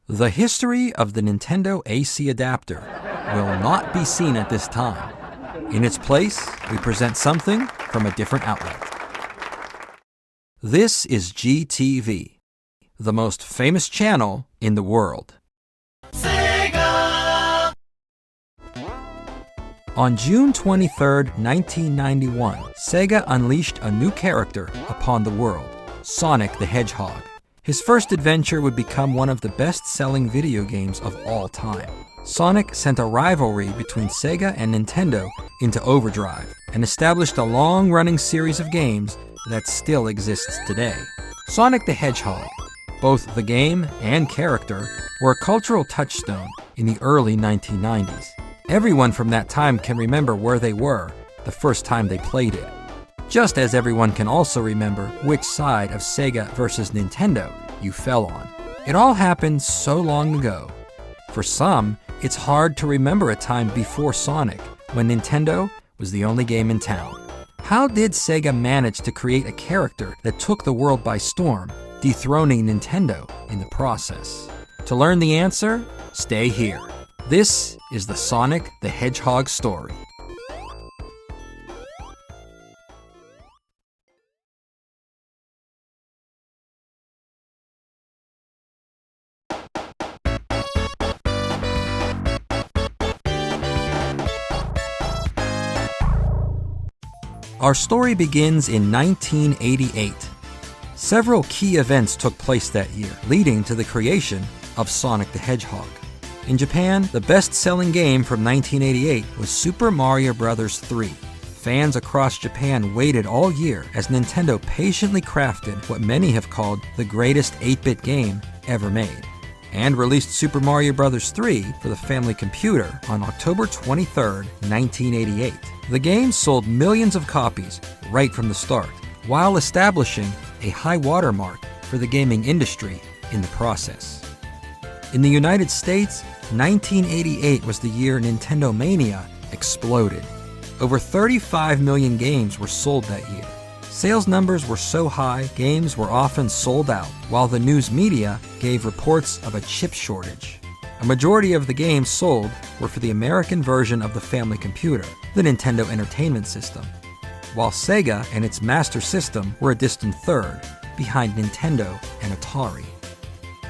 The history of the Nintendo AC adapter will not be seen at this time. In its place, we present something from a different outlet. This is GTV, the most famous channel in the world. Sega! On June 23, 1991, Sega unleashed a new character upon the world, Sonic the Hedgehog. His first adventure would become one of the best-selling video games of all time. Sonic sent a rivalry between Sega and Nintendo into overdrive and established a long-running series of games that still exists today. Sonic the Hedgehog, both the game and character, were a cultural touchstone in the early 1990s. Everyone from that time can remember where they were the first time they played it. Just as everyone can also remember which side of Sega versus Nintendo you fell on. It all happened so long ago. For some, it's hard to remember a time before Sonic, when Nintendo was the only game in town. How did Sega manage to create a character that took the world by storm, dethroning Nintendo in the process? To learn the answer, stay here. This is the Sonic the Hedgehog story. Our story begins in 1988. Several key events took place that year, leading to the creation of Sonic the Hedgehog. In Japan, the best-selling game from 1988 was Super Mario Bros. 3. Fans across Japan waited all year as Nintendo patiently crafted what many have called the greatest 8-bit game ever made, and released Super Mario Bros. 3 for the family computer on October 23, 1988. The game sold millions of copies right from the start, while establishing a high watermark for the gaming industry in the process. In the United States, 1988 was the year Nintendo Mania exploded. Over 35 million games were sold that year. Sales numbers were so high, games were often sold out, while the news media gave reports of a chip shortage. A majority of the games sold were for the American version of the family computer, the Nintendo Entertainment System, while Sega and its Master System were a distant third, behind Nintendo and Atari.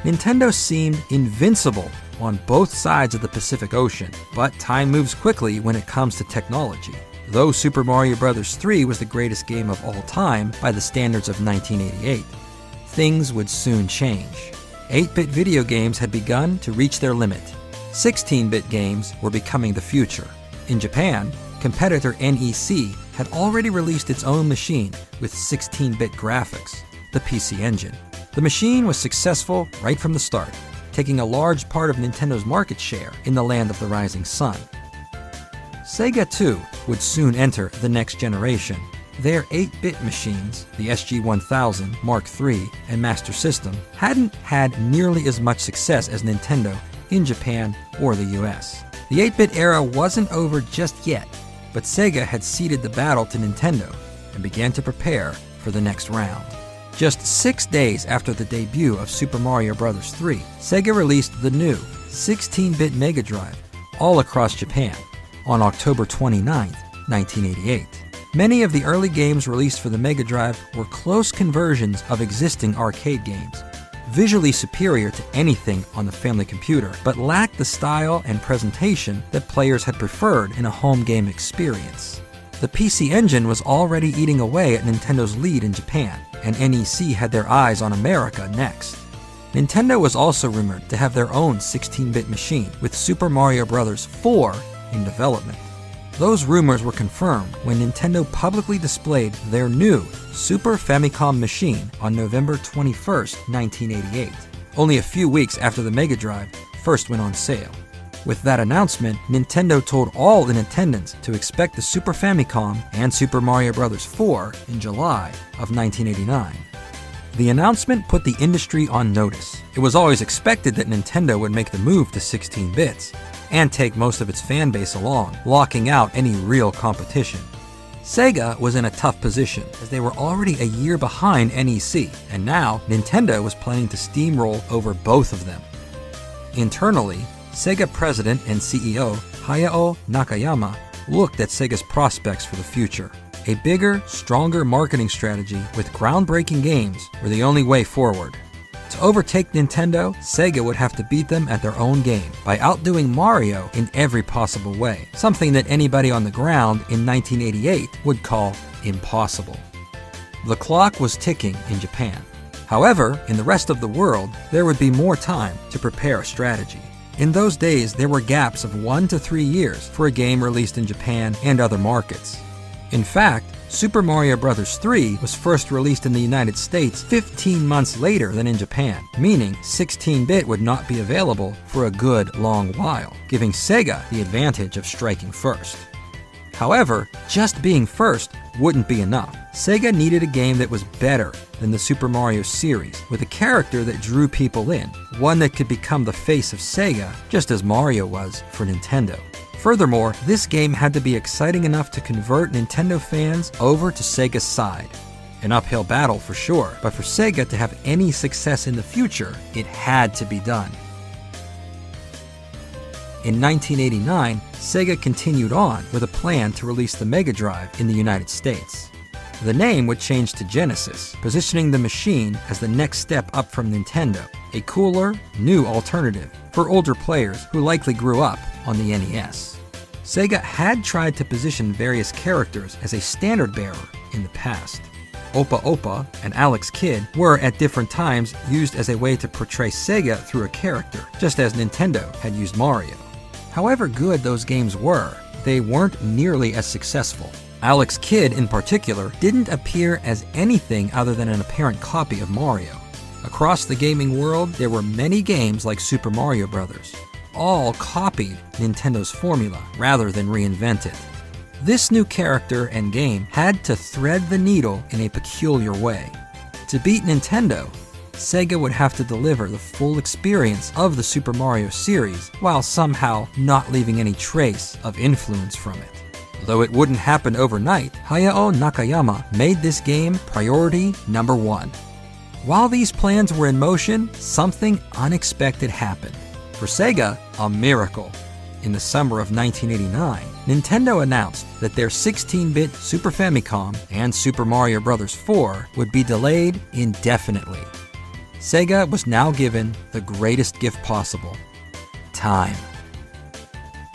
Nintendo seemed invincible on both sides of the Pacific Ocean, but time moves quickly when it comes to technology. Though Super Mario Bros. 3 was the greatest game of all time by the standards of 1988, things would soon change. 8-bit video games had begun to reach their limit. 16-bit games were becoming the future. In Japan, competitor NEC had already released its own machine with 16-bit graphics, the PC Engine. The machine was successful right from the start, taking a large part of Nintendo's market share in the land of the rising sun. Sega, too, would soon enter the next generation. Their 8-bit machines, the SG-1000, Mark III, and Master System, hadn't had nearly as much success as Nintendo in Japan or the US. The 8-bit era wasn't over just yet, but Sega had ceded the battle to Nintendo and began to prepare for the next round. Just 6 days after the debut of Super Mario Bros. 3, Sega released the new 16-bit Mega Drive all across Japan on October 29, 1988. Many of the early games released for the Mega Drive were close conversions of existing arcade games, visually superior to anything on the family computer, but lacked the style and presentation that players had preferred in a home game experience. The PC Engine was already eating away at Nintendo's lead in Japan, and NEC had their eyes on America next. Nintendo was also rumored to have their own 16-bit machine, with Super Mario Bros. 4 in development. Those rumors were confirmed when Nintendo publicly displayed their new Super Famicom machine on November 21, 1988, only a few weeks after the Mega Drive first went on sale. With that announcement, Nintendo told all in attendance to expect the Super Famicom and Super Mario Bros. 4 in July of 1989. The announcement put the industry on notice. It was always expected that Nintendo would make the move to 16 bits, and take most of its fan base along, locking out any real competition. Sega was in a tough position, as they were already a year behind NEC, and now Nintendo was planning to steamroll over both of them. Internally, Sega president and CEO Hayao Nakayama looked at Sega's prospects for the future. A bigger, stronger marketing strategy with groundbreaking games were the only way forward. To overtake Nintendo, Sega would have to beat them at their own game by outdoing Mario in every possible way, something that anybody on the ground in 1988 would call impossible. The clock was ticking in Japan. However, in the rest of the world, there would be more time to prepare a strategy. In those days, there were gaps of 1 to 3 years for a game released in Japan and other markets. In fact, Super Mario Bros. 3 was first released in the United States 15 months later than in Japan, meaning 16-bit would not be available for a good long while, giving Sega the advantage of striking first. However, just being first wouldn't be enough. Sega needed a game that was better than the Super Mario series, with a character that drew people in, one that could become the face of Sega, just as Mario was for Nintendo. Furthermore, this game had to be exciting enough to convert Nintendo fans over to Sega's side. An uphill battle for sure, but for Sega to have any success in the future, it had to be done. In 1989, Sega continued on with a plan to release the Mega Drive in the United States. The name would change to Genesis, positioning the machine as the next step up from Nintendo, a cooler, new alternative for older players who likely grew up on the NES. Sega had tried to position various characters as a standard bearer in the past. Opa Opa and Alex Kidd were at different times used as a way to portray Sega through a character, just as Nintendo had used Mario. However good those games were, they weren't nearly as successful. Alex Kidd, in particular, didn't appear as anything other than an apparent copy of Mario. Across the gaming world, there were many games like Super Mario Bros. All copied Nintendo's formula rather than reinvent it. This new character and game had to thread the needle in a peculiar way. To beat Nintendo, Sega would have to deliver the full experience of the Super Mario series while somehow not leaving any trace of influence from it. Though it wouldn't happen overnight, Hayao Nakayama made this game priority number 1. While these plans were in motion, something unexpected happened. For Sega, a miracle. In the summer of 1989, Nintendo announced that their 16-bit Super Famicom and Super Mario Bros. 4 would be delayed indefinitely. Sega was now given the greatest gift possible: time.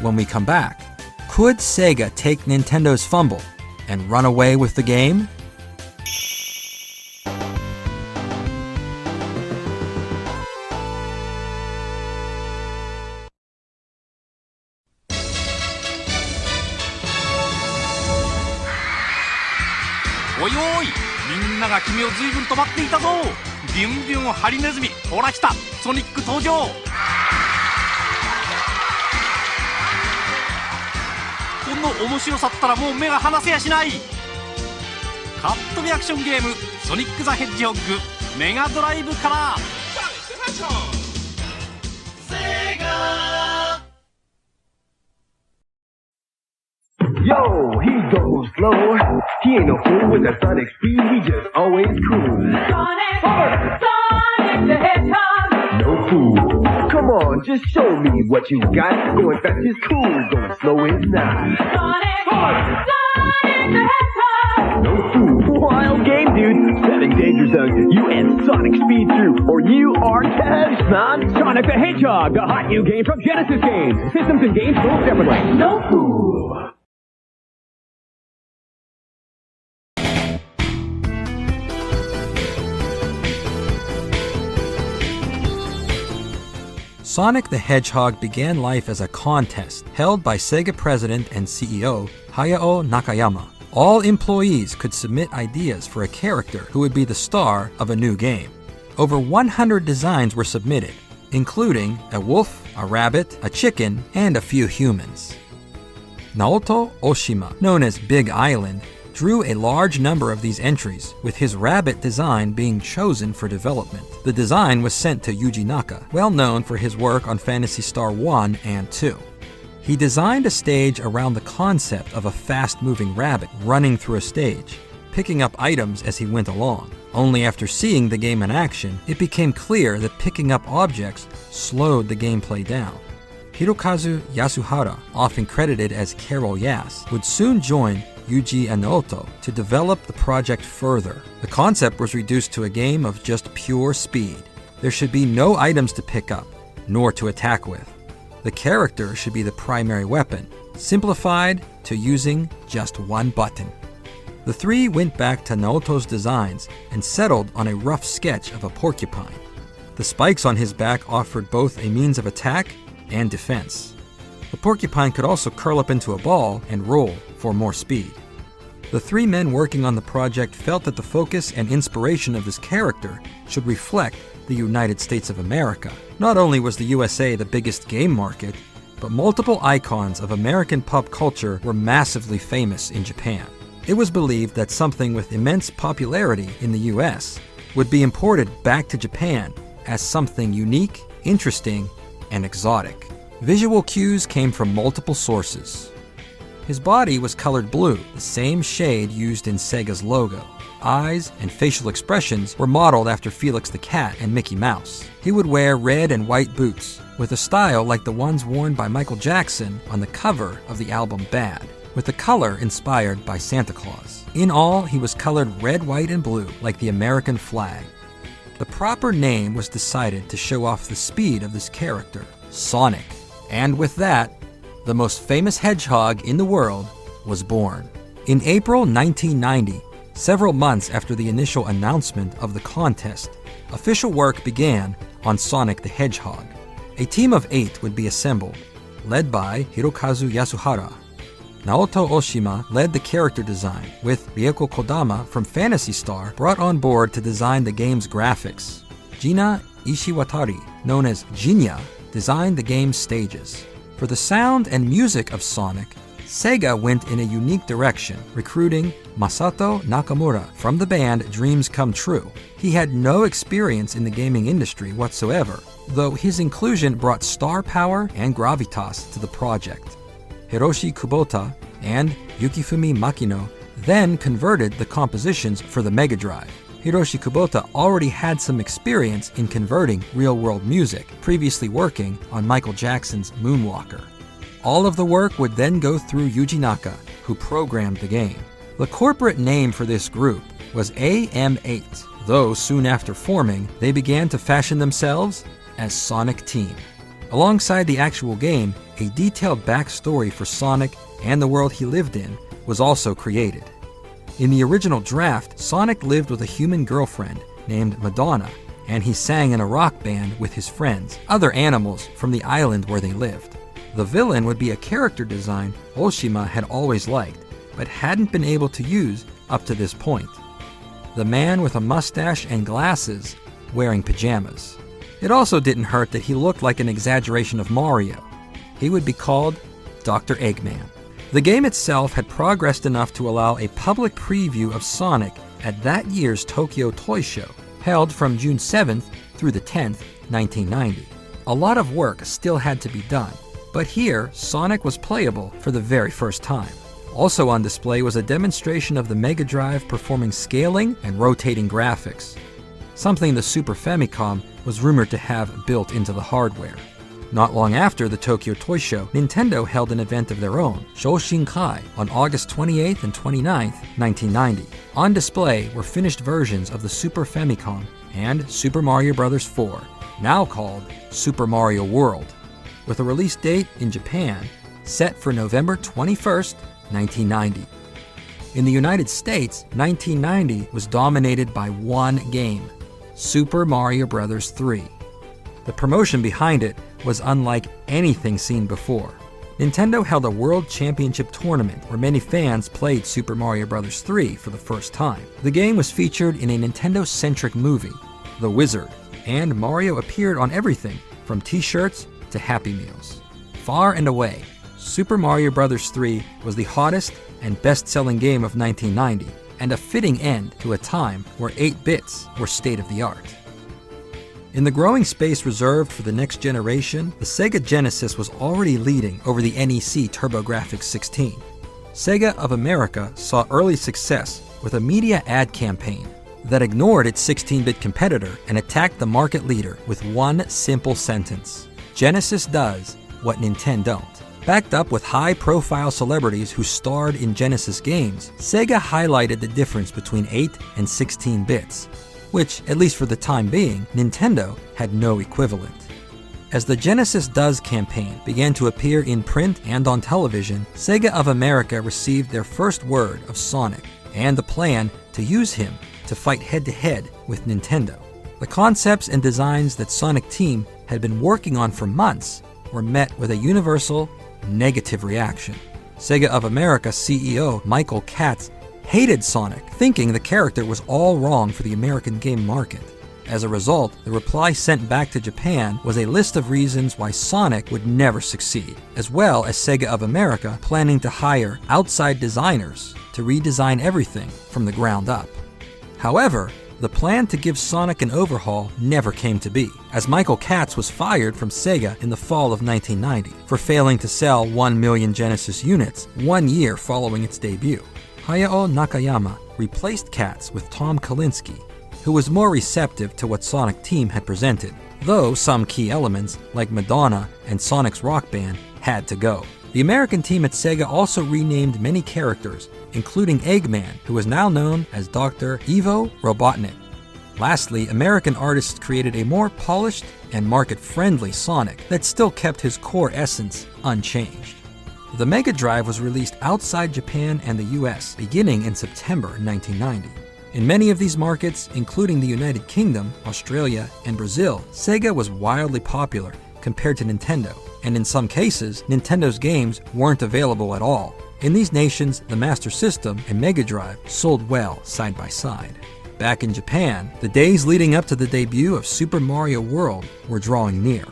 When we come back, could Sega take Nintendo's fumble and run away with the game?おいおい、みんなが君を随分と待っていたぞ。ビュンビュンハリネズミ、ほら来た、ソニック登場。この面白さったらもう目が離せやしない。カットビアクションゲーム「ソニック・ザ・ヘッジホッグ」メガドライブから。Yo, he goes slow. He ain't no fool with the sonic speed. He just always cool. Sonic, Sonic the Hedgehog. No fool. Come on, just show me what you got. Going fast is cool, going slow is not. Sonic, Sonic the Hedgehog. No fool. Wild game, dude. Setting danger zones. You and Sonic speed through, or you are toast, man. Sonic the Hedgehog, the hot new game from Genesis Games. Systems and games sold separately. No fool. Sonic the Hedgehog began life as a contest held by Sega president and CEO Hayao Nakayama. All employees could submit ideas for a character who would be the star of a new game. Over 100 designs were submitted, including a wolf, a rabbit, a chicken, and a few humans. Naoto Oshima, known as Big Island, drew a large number of these entries, with his rabbit design being chosen for development. The design was sent to Yuji Naka, well known for his work on Phantasy Star 1 and 2. He designed a stage around the concept of a fast-moving rabbit running through a stage. picking up items as he went along. Only after seeing the game in action, it became clear that picking up objects slowed the gameplay down. Hirokazu Yasuhara, often credited as Carol Yas, would soon join Yuji and Naoto to develop the project further. The concept was reduced to a game of just pure speed. There should be no items to pick up, nor to attack with. The character should be the primary weapon, simplified to using just one button. The three went back to Naoto's designs and settled on a rough sketch of a porcupine. The spikes on his back offered both a means of attack and defense. The porcupine could also curl up into a ball and roll for more speed. The three men working on the project felt that the focus and inspiration of this character should reflect the United States of America. Not only was the USA the biggest game market, but multiple icons of American pop culture were massively famous in Japan. It was believed that something with immense popularity in the US would be imported back to Japan as something unique, interesting, and exotic. Visual cues came from multiple sources. His body was colored blue, the same shade used in Sega's logo. Eyes and facial expressions were modeled after Felix the Cat and Mickey Mouse. He would wear red and white boots, with a style like the ones worn by Michael Jackson on the cover of the album Bad, with the color inspired by Santa Claus. In all, he was colored red, white, and blue, like the American flag. The proper name was decided to show off the speed of this character, Sonic. And with that, the most famous hedgehog in the world was born. In April 1990, several months after the initial announcement of the contest, official work began on Sonic the Hedgehog. A team of 8 would be assembled, led by Hirokazu Yasuhara. Naoto Oshima led the character design, with Rieko Kodama from Phantasy Star brought on board to design the game's graphics. Jina Ishiwatari, known as Jinya, designed the game's stages. For the sound and music of Sonic, Sega went in a unique direction, recruiting Masato Nakamura from the band Dreams Come True. He had no experience in the gaming industry whatsoever, though his inclusion brought star power and gravitas to the project. Hiroshi Kubota and Yukifumi Makino then converted the compositions for the Mega Drive. Hiroshi Kubota already had some experience in converting real-world music, previously working on Michael Jackson's Moonwalker. All of the work would then go through Yuji Naka, who programmed the game. The corporate name for this group was AM8, though soon after forming, they began to fashion themselves as Sonic Team. Alongside the actual game, a detailed backstory for Sonic and the world he lived in was also created. In the original draft, Sonic lived with a human girlfriend named Madonna, and he sang in a rock band with his friends, other animals from the island where they lived. The villain would be a character design Oshima had always liked, but hadn't been able to use up to this point. The man with a mustache and glasses wearing pajamas. It also didn't hurt that he looked like an exaggeration of Mario. He would be called Dr. Eggman. The game itself had progressed enough to allow a public preview of Sonic at that year's Tokyo Toy Show, held from June 7th through the 10th, 1990. A lot of work still had to be done, but here Sonic was playable for the very first time. Also on display was a demonstration of the Mega Drive performing scaling and rotating graphics, something the Super Famicom was rumored to have built into the hardware. Not long after the Tokyo Toy Show, Nintendo held an event of their own, Shoshinkai, on August 28th and 29th, 1990. On display were finished versions of the Super Famicom and Super Mario Bros. 4, now called Super Mario World, with a release date in Japan set for November 21st, 1990. In the United States, 1990 was dominated by one game, Super Mario Bros. 3. The promotion behind it was unlike anything seen before. Nintendo held a World Championship tournament where many fans played Super Mario Bros. 3 for the first time. The game was featured in a Nintendo-centric movie, The Wizard, and Mario appeared on everything from t-shirts to Happy Meals. Far and away, Super Mario Bros. 3 was the hottest and best-selling game of 1990, and a fitting end to a time where 8 bits were state-of-the-art. In the growing space reserved for the next generation, the Sega Genesis was already leading over the NEC TurboGrafx 16. Sega of America saw early success with a media ad campaign that ignored its 16-bit competitor and attacked the market leader with one simple sentence: Genesis does what Nintendo don't. Backed up with high-profile celebrities who starred in Genesis games, Sega highlighted the difference between 8 and 16 bits, which, at least for the time being, Nintendo had no equivalent. As the Genesis Does campaign began to appear in print and on television, Sega of America received their first word of Sonic and the plan to use him to fight head-to-head with Nintendo. The concepts and designs that Sonic Team had been working on for months were met with a universal negative reaction. Sega of America CEO Michael Katz hated Sonic, thinking the character was all wrong for the American game market. As a result, the reply sent back to Japan was a list of reasons why Sonic would never succeed, as well as Sega of America planning to hire outside designers to redesign everything from the ground up. However, the plan to give Sonic an overhaul never came to be, as Michael Katz was fired from Sega in the fall of 1990 for failing to sell 1 million Genesis units 1 year following its debut. Hayao Nakayama replaced Katz with Tom Kalinske, who was more receptive to what Sonic Team had presented, though some key elements, like Madonna and Sonic's Rock Band, had to go. The American team at Sega also renamed many characters, including Eggman, who is now known as Dr. Ivo Robotnik. Lastly, American artists created a more polished and market-friendly Sonic that still kept his core essence unchanged. The Mega Drive was released outside Japan and the US beginning in September 1990. In many of these markets, including the United Kingdom, Australia, and Brazil, Sega was wildly popular compared to Nintendo, and in some cases, Nintendo's games weren't available at all. In these nations, the Master System and Mega Drive sold well side by side. Back in Japan, the days leading up to the debut of Super Mario World were drawing near.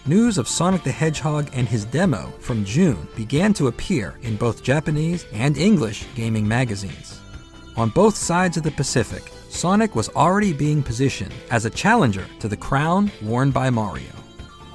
News of Sonic the Hedgehog and his demo from June began to appear in both Japanese and English gaming magazines. On both sides of the Pacific, Sonic was already being positioned as a challenger to the crown worn by Mario.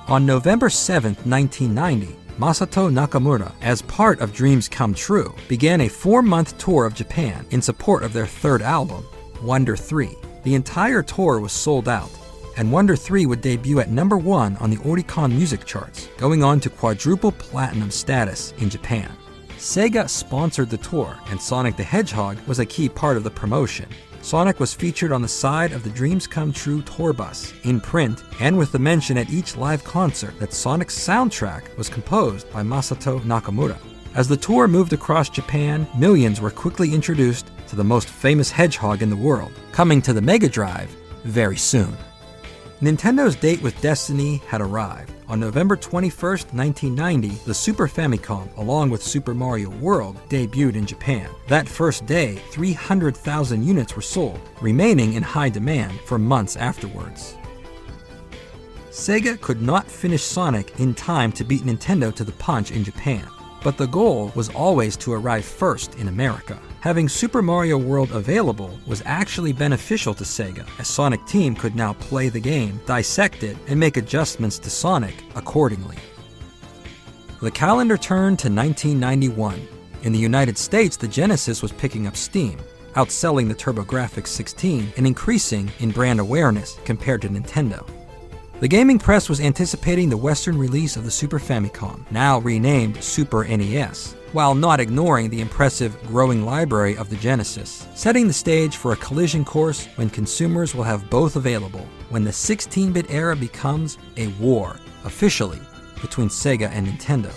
On November 7, 1990, Masato Nakamura, as part of Dreams Come True, began a 4-month tour of Japan in support of their third album, Wonder 3. The entire tour was sold out, and Wonder 3 would debut at number 1 on the Oricon music charts, going on to quadruple platinum status in Japan. Sega sponsored the tour, and Sonic the Hedgehog was a key part of the promotion. Sonic was featured on the side of the Dreams Come True tour bus, in print, and with the mention at each live concert that Sonic's soundtrack was composed by Masato Nakamura. As the tour moved across Japan, millions were quickly introduced to the most famous hedgehog in the world, coming to the Mega Drive very soon. Nintendo's date with Destiny had arrived. On November 21, 1990, the Super Famicom, along with Super Mario World, debuted in Japan. That first day, 300,000 units were sold, remaining in high demand for months afterwards. Sega could not finish Sonic in time to beat Nintendo to the punch in Japan, but the goal was always to arrive first in America. Having Super Mario World available was actually beneficial to Sega, as Sonic Team could now play the game, dissect it, and make adjustments to Sonic accordingly. The calendar turned to 1991. In the United States, the Genesis was picking up steam, outselling the TurboGrafx 16 and increasing in brand awareness compared to Nintendo. The gaming press was anticipating the Western release of the Super Famicom, now renamed Super NES, while not ignoring the impressive growing library of the Genesis, setting the stage for a collision course when consumers will have both available, when the 16-bit era becomes a war, officially, between Sega and Nintendo.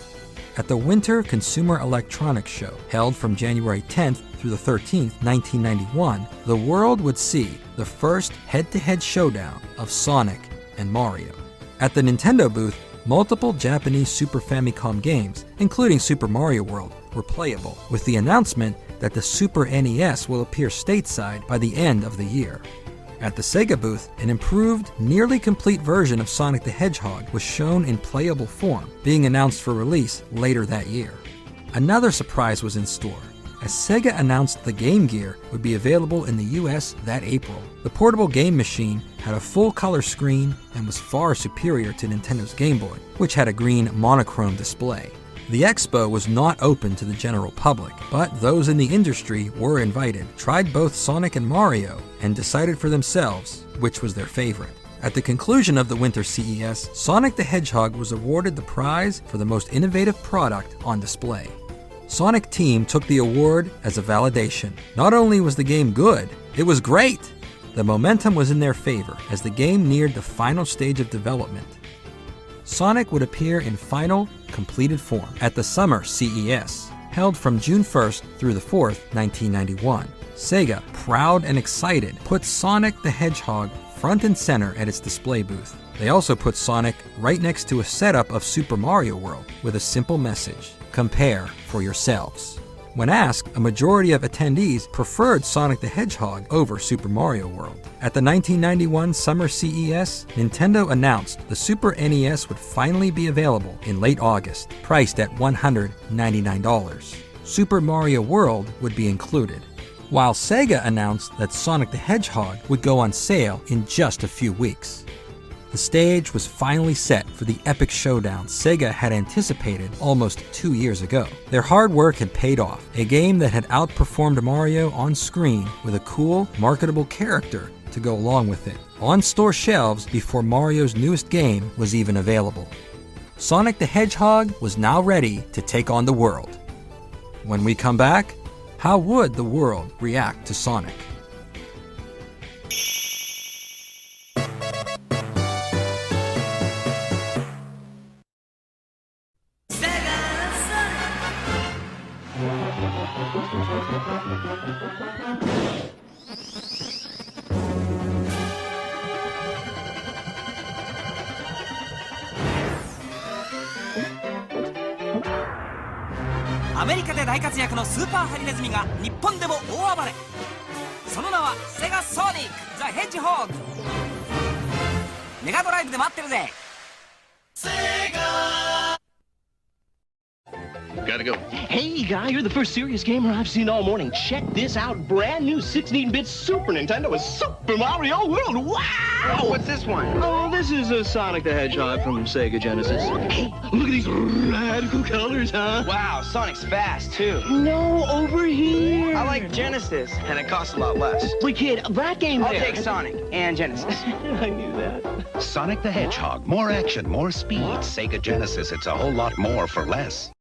At the Winter Consumer Electronics Show, held from January 10th through the 13th, 1991, the world would see the first head-to-head showdown of Sonic and Mario. At the Nintendo booth, multiple Japanese Super Famicom games, including Super Mario World, were playable, with the announcement that the Super NES will appear stateside by the end of the year. At the Sega booth, an improved, nearly complete version of Sonic the Hedgehog was shown in playable form, being announced for release later that year. Another surprise was in store, as Sega announced the Game Gear would be available in the US that April. The portable game machine had a full-color screen and was far superior to Nintendo's Game Boy, which had a green monochrome display. The expo was not open to the general public, but those in the industry were invited, tried both Sonic and Mario, and decided for themselves which was their favorite. At the conclusion of the Winter CES, Sonic the Hedgehog was awarded the prize for the most innovative product on display. Sonic Team took the award as a validation. Not only was the game good, it was great! The momentum was in their favor as the game neared the final stage of development. Sonic would appear in final, completed form at the Summer CES, held from June 1st through the 4th, 1991. Sega, proud and excited, put Sonic the Hedgehog front and center at its display booth. They also put Sonic right next to a setup of Super Mario World with a simple message: compare for yourselves. When asked, a majority of attendees preferred Sonic the Hedgehog over Super Mario World. At the 1991 Summer CES, Nintendo announced the Super NES would finally be available in late August, priced at $199. Super Mario World would be included, while Sega announced that Sonic the Hedgehog would go on sale in just a few weeks. The stage was finally set for the epic showdown Sega had anticipated almost 2 years ago. Their hard work had paid off, a game that had outperformed Mario on screen with a cool, marketable character to go along with it, on store shelves before Mario's newest game was even available. Sonic the Hedgehog was now ready to take on the world. When we come back, how would the world react to Sonic?アメリカで大活躍のスーパーハリネズミが日本でも大暴れ。その名はセガソニック・ザ・ヘッジホーグ。メガドライブで待ってるぜ。セガ Gotta go. Hey, guy, you're the first serious gamer I've seen all morning. Check this out. Brand new 16-bit Super Nintendo with Super Mario World. Wow! Oh, what's this one? Oh, this is Sonic the Hedgehog from Sega Genesis. Hey, look at these radical colors, huh? Wow, Sonic's fast, too. No, over here. I like Genesis, and it costs a lot less. Wait, kid, that game I'll there. take Sonic and Genesis. I knew that. Sonic the Hedgehog. More action, more speed. Sega Genesis, it's a whole lot more for less.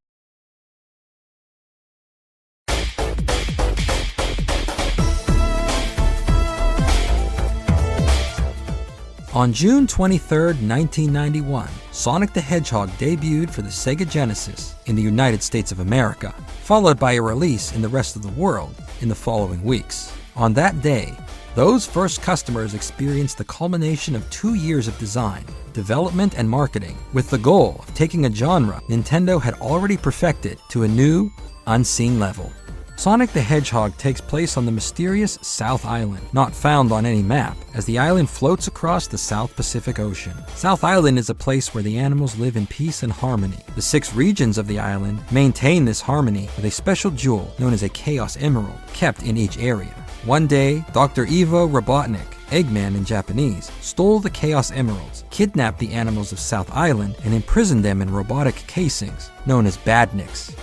On June 23, 1991, Sonic the Hedgehog debuted for the Sega Genesis in the United States of America, followed by a release in the rest of the world in the following weeks. On that day, those first customers experienced the culmination of 2 years of design, development, and marketing, with the goal of taking a genre Nintendo had already perfected to a new, unseen level. Sonic the Hedgehog takes place on the mysterious South Island, not found on any map, as the island floats across the South Pacific Ocean. South Island is a place where the animals live in peace and harmony. The 6 regions of the island maintain this harmony with a special jewel known as a Chaos Emerald, kept in each area. One day, Dr. Ivo Robotnik, Eggman in Japanese, stole the Chaos Emeralds, kidnapped the animals of South Island, and imprisoned them in robotic casings, known as badniks.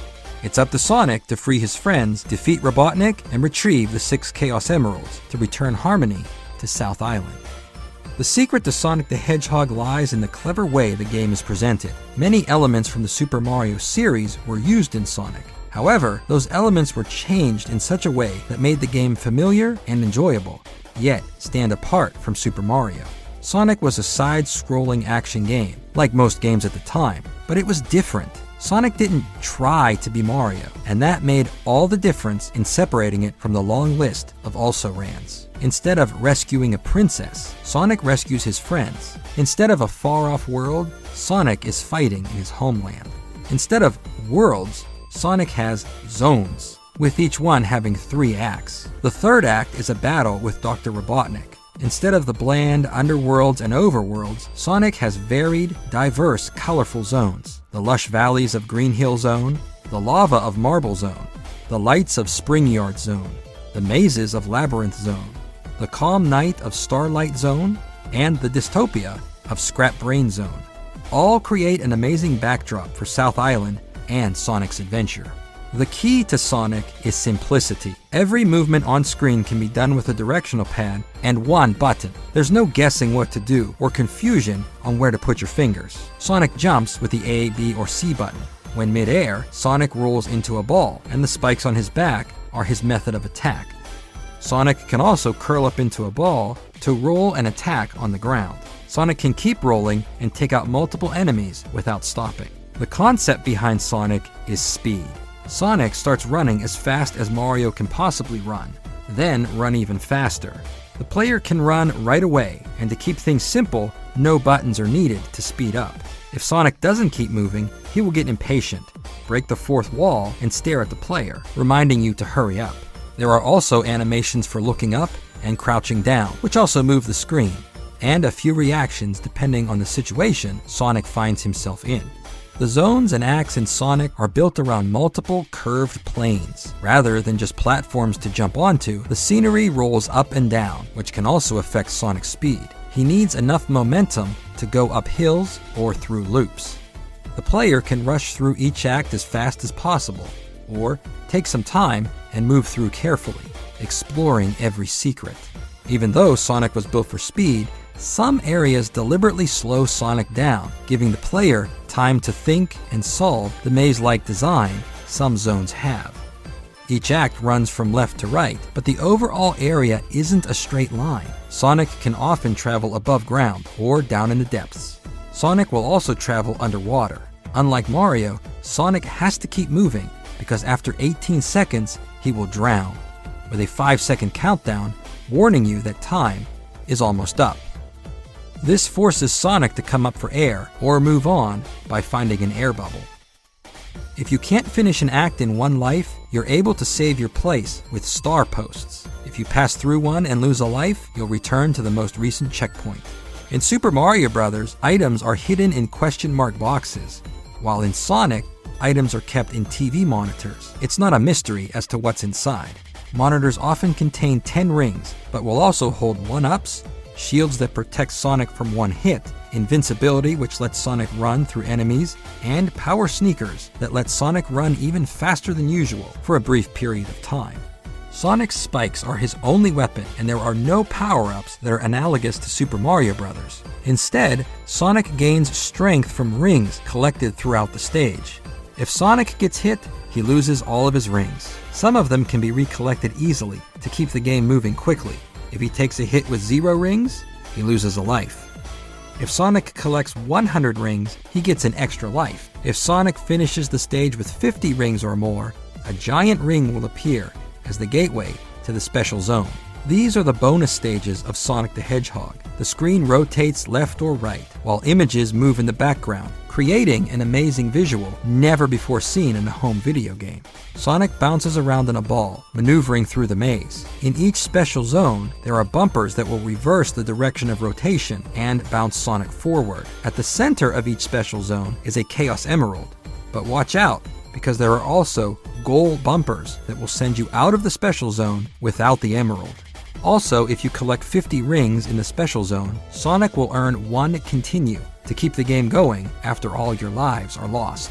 It's up to Sonic to free his friends, defeat Robotnik, and retrieve the 6 Chaos Emeralds to return harmony to South Island. The secret to Sonic the Hedgehog lies in the clever way the game is presented. Many elements from the Super Mario series were used in Sonic. However, those elements were changed in such a way that made the game familiar and enjoyable, yet stand apart from Super Mario. Sonic was a side-scrolling action game, like most games at the time, but it was different. Sonic didn't try to be Mario, and that made all the difference in separating it from the long list of also-rans. Instead of rescuing a princess, Sonic rescues his friends. Instead of a far-off world, Sonic is fighting in his homeland. Instead of worlds, Sonic has zones, with each one having 3 acts. The third act is a battle with Dr. Robotnik. Instead of the bland underworlds and overworlds, Sonic has varied, diverse, colorful zones. The lush valleys of Green Hill Zone, the lava of Marble Zone, the lights of Spring Yard Zone, the mazes of Labyrinth Zone, the calm night of Starlight Zone, and the dystopia of Scrap Brain Zone. All create an amazing backdrop for South Island and Sonic's adventure. The key to Sonic is simplicity. Every movement on screen can be done with a directional pad and one button. There's no guessing what to do or confusion on where to put your fingers. Sonic jumps with the A, B, or C button. When mid-air, Sonic rolls into a ball, and the spikes on his back are his method of attack. Sonic can also curl up into a ball to roll and attack on the ground. Sonic can keep rolling and take out multiple enemies without stopping. The concept behind Sonic is speed. Sonic starts running as fast as Mario can possibly run, then run even faster. The player can run right away, and to keep things simple, no buttons are needed to speed up. If Sonic doesn't keep moving, he will get impatient, break the fourth wall, and stare at the player, reminding you to hurry up. There are also animations for looking up and crouching down, which also move the screen, and a few reactions depending on the situation Sonic finds himself in. The zones and acts in Sonic are built around multiple curved planes. Rather than just platforms to jump onto, the scenery rolls up and down, which can also affect Sonic's speed. He needs enough momentum to go up hills or through loops. The player can rush through each act as fast as possible, or take some time and move through carefully, exploring every secret. Even though Sonic was built for speed, some areas deliberately slow Sonic down, giving the player time to think and solve the maze-like design some zones have. Each act runs from left to right, but the overall area isn't a straight line. Sonic can often travel above ground or down in the depths. Sonic will also travel underwater. Unlike Mario, Sonic has to keep moving because after 18 seconds, he will drown, with a 5-second countdown warning you that time is almost up. This forces Sonic to come up for air or move on by finding an air bubble. If you can't finish an act in one life, you're able to save your place with star posts. If you pass through one and lose a life, you'll return to the most recent checkpoint. In Super Mario Bros., items are hidden in question mark boxes, while in Sonic, items are kept in TV monitors. It's not a mystery as to what's inside. Monitors often contain 10 rings, but will also hold 1-ups, shields that protect Sonic from one hit, invincibility which lets Sonic run through enemies, and power sneakers that let Sonic run even faster than usual for a brief period of time. Sonic's spikes are his only weapon, and there are no power-ups that are analogous to Super Mario Bros. Instead, Sonic gains strength from rings collected throughout the stage. If Sonic gets hit, he loses all of his rings. Some of them can be recollected easily to keep the game moving quickly. If he takes a hit with 0 rings, he loses a life. If Sonic collects 100 rings, he gets an extra life. If Sonic finishes the stage with 50 rings or more, a giant ring will appear as the gateway to the special zone. These are the bonus stages of Sonic the Hedgehog. The screen rotates left or right, while images move in the background, creating an amazing visual never before seen in a home video game. Sonic bounces around in a ball, maneuvering through the maze. In each special zone, there are bumpers that will reverse the direction of rotation and bounce Sonic forward. At the center of each special zone is a Chaos Emerald, but watch out, because there are also goal bumpers that will send you out of the special zone without the emerald. Also, if you collect 50 rings in the special zone, Sonic will earn 1 continue to keep the game going after all your lives are lost.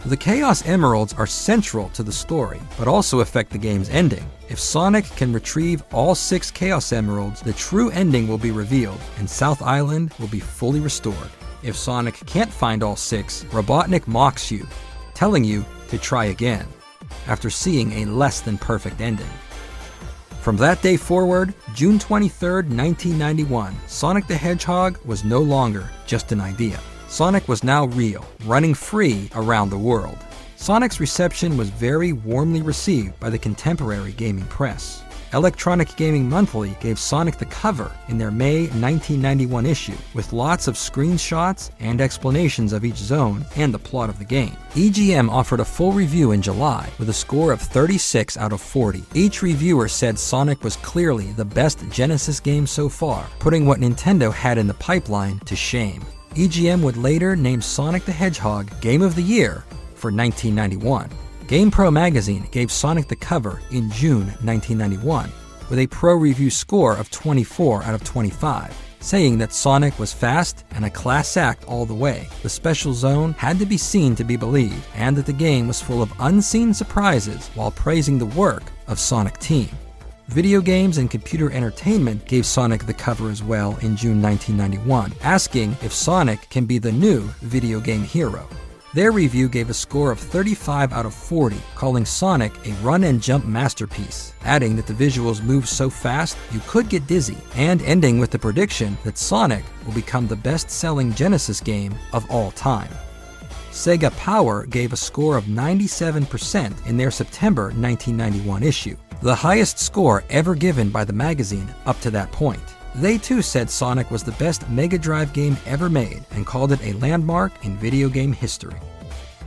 The Chaos Emeralds are central to the story, but also affect the game's ending. If Sonic can retrieve all 6 Chaos Emeralds, the true ending will be revealed, and South Island will be fully restored. If Sonic can't find all 6, Robotnik mocks you, telling you to try again, after seeing a less than perfect ending. From that day forward, June 23, 1991, Sonic the Hedgehog was no longer just an idea. Sonic was now real, running free around the world. Sonic's reception was very warmly received by the contemporary gaming press. Electronic Gaming Monthly gave Sonic the cover in their May 1991 issue, with lots of screenshots and explanations of each zone and the plot of the game. EGM offered a full review in July with a score of 36 out of 40. Each reviewer said Sonic was clearly the best Genesis game so far, putting what Nintendo had in the pipeline to shame. EGM would later name Sonic the Hedgehog Game of the Year for 1991. GamePro magazine gave Sonic the cover in June 1991, with a pro review score of 24 out of 25. saying that Sonic was fast and a class act all the way. The special zone had to be seen to be believed, and that the game was full of unseen surprises, while praising the work of Sonic Team. Video Games and Computer Entertainment gave Sonic the cover as well in June 1991, asking if Sonic can be the new video game hero. Their review gave a score of 35 out of 40, calling Sonic a run-and-jump masterpiece, adding that the visuals move so fast you could get dizzy, and ending with the prediction that Sonic will become the best-selling Genesis game of all time. Sega Power gave a score of 97% in their September 1991 issue, the highest score ever given by the magazine up to that point. They too said Sonic was the best Mega Drive game ever made and called it a landmark in video game history.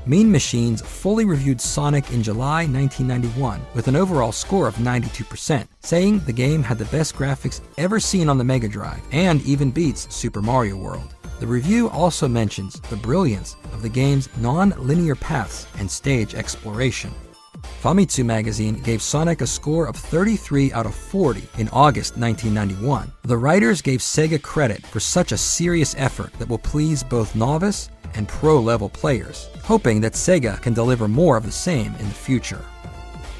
Mean Machines fully reviewed Sonic in July 1991 with an overall score of 92%, saying the game had the best graphics ever seen on the Mega Drive and even beats Super Mario World. The review also mentions the brilliance of the game's non-linear paths and stage exploration. Famitsu magazine gave Sonic a score of 33 out of 40 in August 1991. The writers gave Sega credit for such a serious effort that will please both novice and pro-level players, hoping that Sega can deliver more of the same in the future.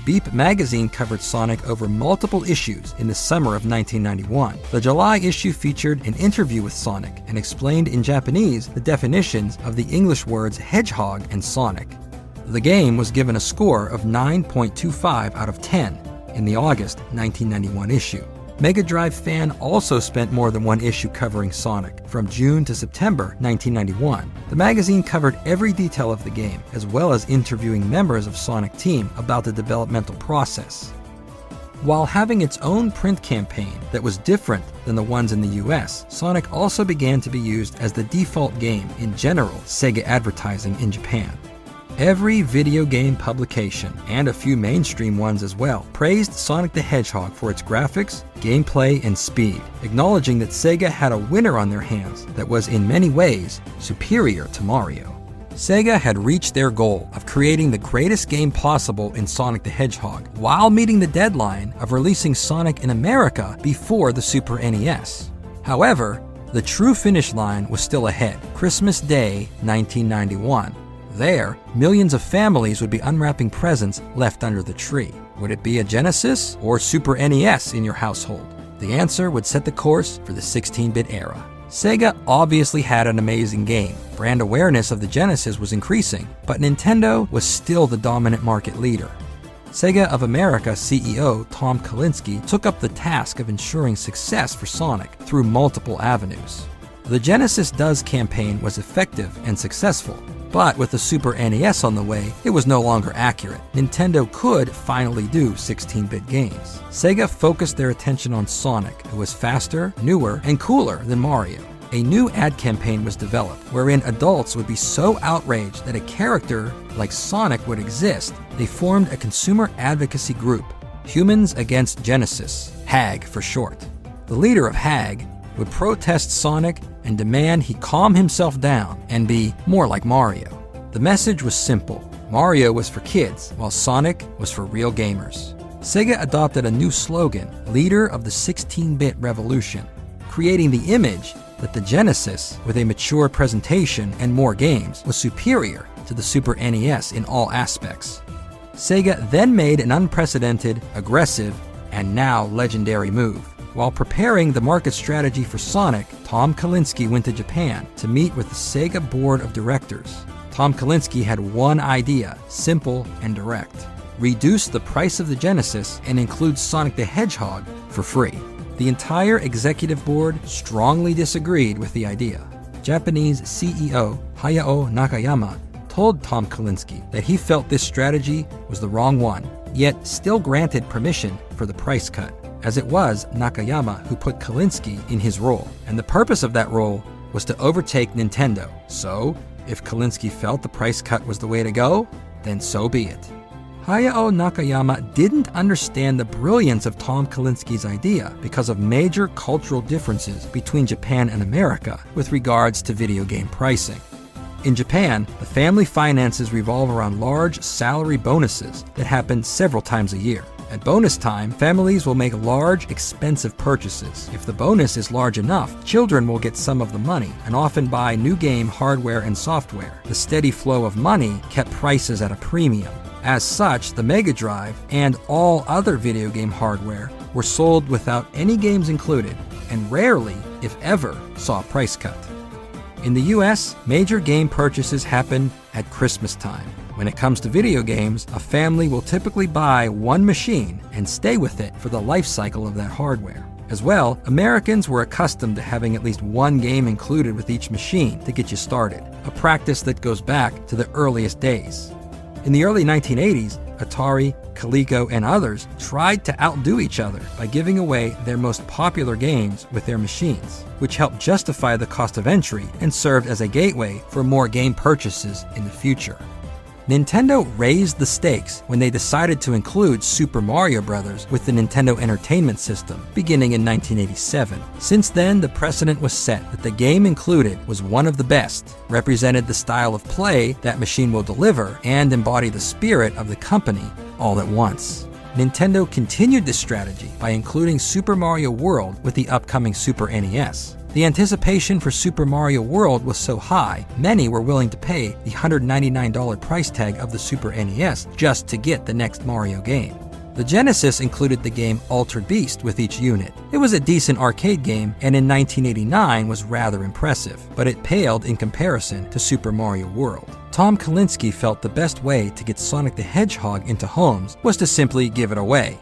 Beep magazine covered Sonic over multiple issues in the summer of 1991. The July issue featured an interview with Sonic and explained in Japanese the definitions of the English words Hedgehog and Sonic. The game was given a score of 9.25 out of 10 in the August 1991 issue. Mega Drive Fan also spent more than one issue covering Sonic, from June to September 1991. The magazine covered every detail of the game, as well as interviewing members of Sonic Team about the developmental process. While having its own print campaign that was different than the ones in the US, Sonic also began to be used as the default game in general Sega advertising in Japan. Every video game publication, and a few mainstream ones as well, praised Sonic the Hedgehog for its graphics, gameplay, and speed, acknowledging that Sega had a winner on their hands that was in many ways superior to Mario. Sega had reached their goal of creating the greatest game possible in Sonic the Hedgehog, while meeting the deadline of releasing Sonic in America before the Super NES. However, the true finish line was still ahead, Christmas Day 1991. There, millions of families would be unwrapping presents left under the tree. Would it be a Genesis or Super NES in your household? The answer would set the course for the 16-bit era. Sega obviously had an amazing game. Brand awareness of the Genesis was increasing, but Nintendo was still the dominant market leader. Sega of America CEO Tom Kalinske took up the task of ensuring success for Sonic through multiple avenues. The Genesis Does campaign was effective and successful, but with the Super NES on the way, it was no longer accurate. Nintendo could finally do 16-bit games. Sega focused their attention on Sonic, who was faster, newer, and cooler than Mario. A new ad campaign was developed, wherein adults would be so outraged that a character like Sonic would exist, they formed a consumer advocacy group, Humans Against Genesis, HAG for short. The leader of HAG would protest Sonic and demand he calm himself down and be more like Mario. The message was simple. Mario was for kids, while Sonic was for real gamers. Sega adopted a new slogan, Leader of the 16-bit Revolution, creating the image that the Genesis, with a mature presentation and more games, was superior to the Super NES in all aspects. Sega then made an unprecedented, aggressive, and now legendary move. While preparing the market strategy for Sonic, Tom Kalinske went to Japan to meet with the Sega board of directors. Tom Kalinske had one idea, simple and direct. Reduce the price of the Genesis and include Sonic the Hedgehog for free. The entire executive board strongly disagreed with the idea. Japanese CEO Hayao Nakayama told Tom Kalinske that he felt this strategy was the wrong one, yet still granted permission for the price cut, as it was Nakayama who put Kalinske in his role, and the purpose of that role was to overtake Nintendo. So, if Kalinske felt the price cut was the way to go, then so be it. Hayao Nakayama didn't understand the brilliance of Tom Kalinske's idea because of major cultural differences between Japan and America with regards to video game pricing. In Japan, the family finances revolve around large salary bonuses that happen several times a year. At bonus time, families will make large, expensive purchases. If the bonus is large enough, children will get some of the money and often buy new game hardware and software. The steady flow of money kept prices at a premium. As such, the Mega Drive and all other video game hardware were sold without any games included and rarely, if ever, saw a price cut. In the US, major game purchases happen at Christmas time. When it comes to video games, a family will typically buy one machine and stay with it for the life cycle of that hardware. As well, Americans were accustomed to having at least one game included with each machine to get you started, a practice that goes back to the earliest days. In the early 1980s, Atari, Coleco, and others tried to outdo each other by giving away their most popular games with their machines, which helped justify the cost of entry and served as a gateway for more game purchases in the future. Nintendo raised the stakes when they decided to include Super Mario Bros. With the Nintendo Entertainment System, beginning in 1987. Since then, the precedent was set that the game included was one of the best, represented the style of play that machine will deliver, and embodied the spirit of the company all at once. Nintendo continued this strategy by including Super Mario World with the upcoming Super NES. The anticipation for Super Mario World was so high, many were willing to pay the $199 price tag of the Super NES just to get the next Mario game. The Genesis included the game Altered Beast with each unit. It was a decent arcade game and in 1989 was rather impressive, but it paled in comparison to Super Mario World. Tom Kalinske felt the best way to get Sonic the Hedgehog into homes was to simply give it away.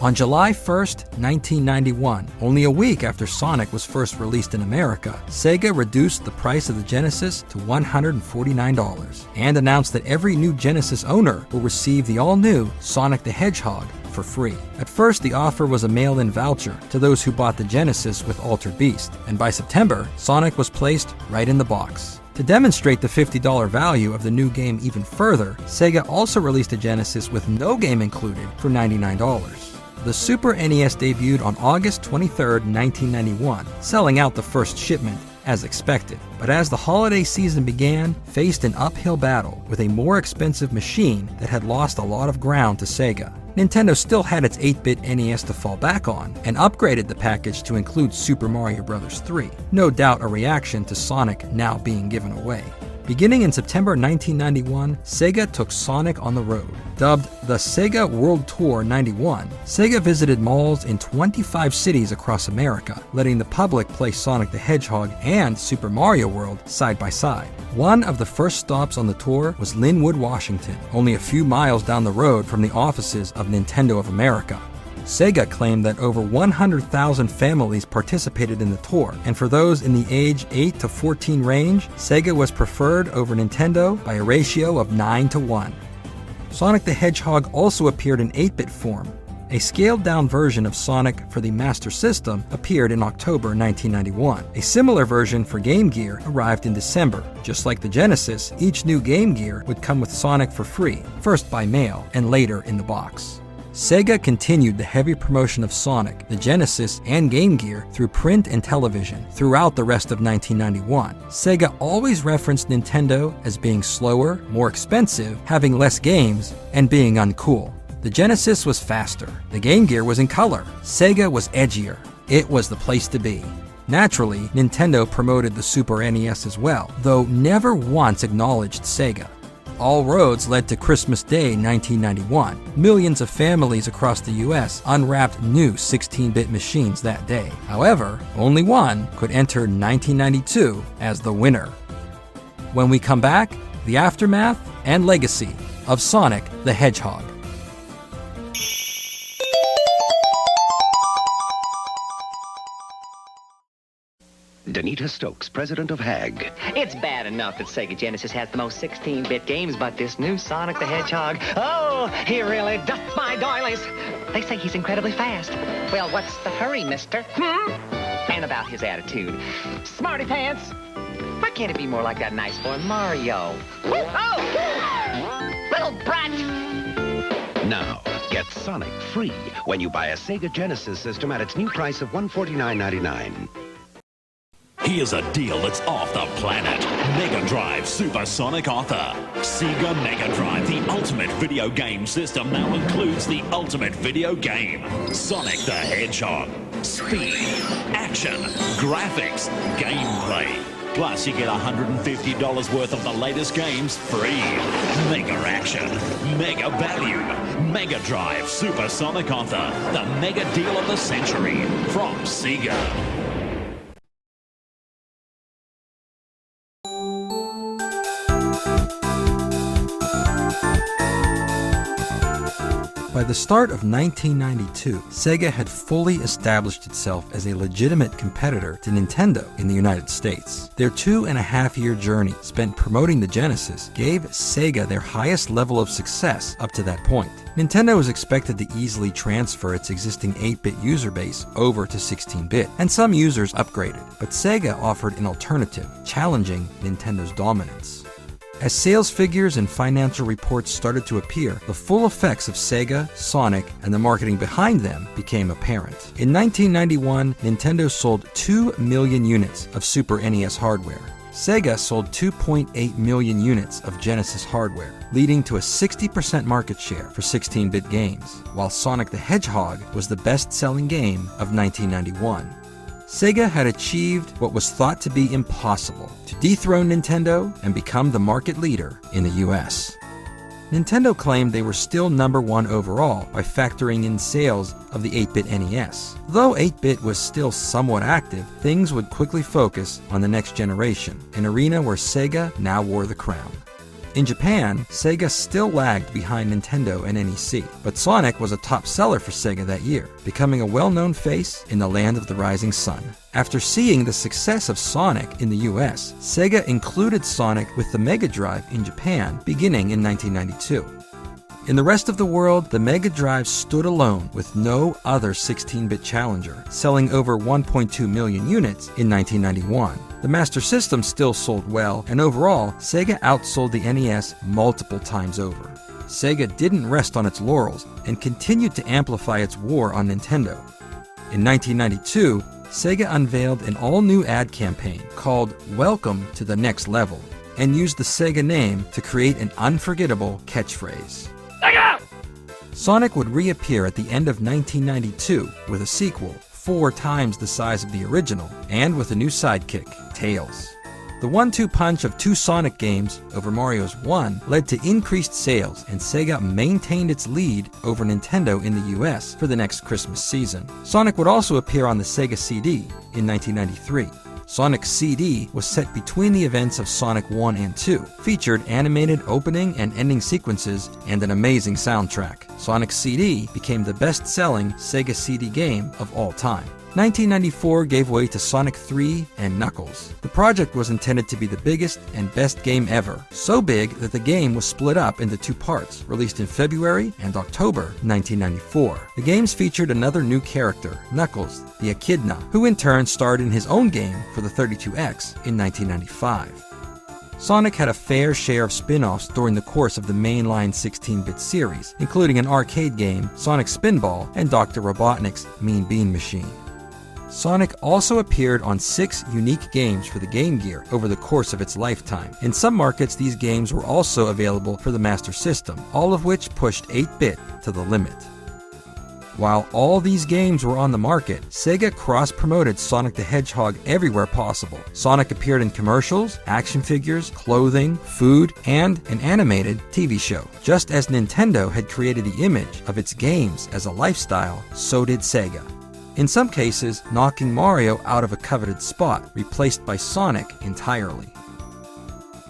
On July 1st, 1991, only a week after Sonic was first released in America, Sega reduced the price of the Genesis to $149 and announced that every new Genesis owner will receive the all-new Sonic the Hedgehog for free. At first, the offer was a mail-in voucher to those who bought the Genesis with Altered Beast, and by September, Sonic was placed right in the box. To demonstrate the $50 value of the new game even further, Sega also released a Genesis with no game included for $99. The Super NES debuted on August 23, 1991, selling out the first shipment as expected. But as the holiday season began, faced an uphill battle with a more expensive machine that had lost a lot of ground to Sega. Nintendo still had its 8-bit NES to fall back on, and upgraded the package to include Super Mario Bros. 3, no doubt a reaction to Sonic now being given away. Beginning in September 1991, Sega took Sonic on the road. Dubbed the Sega World Tour 91, Sega visited malls in 25 cities across America, letting the public play Sonic the Hedgehog and Super Mario World side by side. One of the first stops on the tour was Linwood, Washington, only a few miles down the road from the offices of Nintendo of America. Sega claimed that over 100,000 families participated in the tour, and for those in the age 8 to 14 range, Sega was preferred over Nintendo by a ratio of 9-1. Sonic the Hedgehog also appeared in 8-bit form. A scaled-down version of Sonic for the Master System appeared in October 1991. A similar version for Game Gear arrived in December. Just like the Genesis, each new Game Gear would come with Sonic for free, first by mail and later in the box. Sega continued the heavy promotion of Sonic, the Genesis, and Game Gear through print and television throughout the rest of 1991. Sega always referenced Nintendo as being slower, more expensive, having less games, and being uncool. The Genesis was faster, the Game Gear was in color, Sega was edgier. It was the place to be. Naturally, Nintendo promoted the Super NES as well, though never once acknowledged Sega. All roads led to Christmas Day 1991. Millions of families across the US unwrapped new 16-bit machines that day. However, only one could enter 1992 as the winner. When we come back, the aftermath and legacy of Sonic the Hedgehog. Danita Stokes, president of HAG. It's bad enough that Sega Genesis has the most 16-bit games, but this new Sonic the Hedgehog, oh, he really doth my doilies. They say he's incredibly fast. Well, what's the hurry, mister? And about his attitude. Smarty pants. Why can't it be more like that nice boy Mario? Oh! Little brat! Now, get Sonic free when you buy a Sega Genesis system at its new price of $149.99. Here's a deal that's off the planet. Mega Drive Supersonic Author. Sega Mega Drive, the ultimate video game system, now includes the ultimate video game. Sonic the Hedgehog. Speed, action, graphics, gameplay. Plus, you get $150 worth of the latest games free. Mega action, mega value. Mega Drive Supersonic Author. The mega deal of the century from Sega. By the start of 1992, Sega had fully established itself as a legitimate competitor to Nintendo in the United States. Their 2.5-year journey spent promoting the Genesis gave Sega their highest level of success up to that point. Nintendo was expected to easily transfer its existing 8-bit user base over to 16-bit, and some users upgraded, but Sega offered an alternative, challenging Nintendo's dominance. As sales figures and financial reports started to appear, the full effects of Sega, Sonic, and the marketing behind them became apparent. In 1991, Nintendo sold 2 million units of Super NES hardware. Sega sold 2.8 million units of Genesis hardware, leading to a 60% market share for 16-bit games, while Sonic the Hedgehog was the best-selling game of 1991. Sega had achieved what was thought to be impossible, to dethrone Nintendo and become the market leader in the US. Nintendo claimed they were still #1 overall by factoring in sales of the 8-bit NES. Though 8-bit was still somewhat active, things would quickly focus on the next generation, an arena where Sega now wore the crown. In Japan, Sega still lagged behind Nintendo and NEC, but Sonic was a top seller for Sega that year, becoming a well-known face in the land of the rising sun. After seeing the success of Sonic in the US, Sega included Sonic with the Mega Drive in Japan beginning in 1992. In the rest of the world, the Mega Drive stood alone with no other 16-bit challenger, selling over 1.2 million units in 1991. The Master System still sold well, and overall, Sega outsold the NES multiple times over. Sega didn't rest on its laurels and continued to amplify its war on Nintendo. In 1992, Sega unveiled an all-new ad campaign called Welcome to the Next Level, and used the Sega name to create an unforgettable catchphrase. Sonic would reappear at the end of 1992 with a sequel 4 times the size of the original, and with a new sidekick, Tails. The 1-2 punch of 2 Sonic games over Mario's 1 led to increased sales, and Sega maintained its lead over Nintendo in the US for the next Christmas season. Sonic would also appear on the Sega CD in 1993. Sonic CD was set between the events of Sonic 1 and 2, featured animated opening and ending sequences, and an amazing soundtrack. Sonic CD became the best-selling Sega CD game of all time. 1994 gave way to Sonic 3 and Knuckles. The project was intended to be the biggest and best game ever, so big that the game was split up into 2 parts, released in February and October 1994. The games featured another new character, Knuckles, the Echidna, who in turn starred in his own game for the 32X in 1995. Sonic had a fair share of spin-offs during the course of the mainline 16-bit series, including an arcade game, Sonic Spinball, and Dr. Robotnik's Mean Bean Machine. Sonic also appeared on 6 unique games for the Game Gear over the course of its lifetime. In some markets, these games were also available for the Master System, all of which pushed 8-bit to the limit. While all these games were on the market, Sega cross-promoted Sonic the Hedgehog everywhere possible. Sonic appeared in commercials, action figures, clothing, food, and an animated TV show. Just as Nintendo had created the image of its games as a lifestyle, so did Sega. In some cases, knocking Mario out of a coveted spot, replaced by Sonic entirely.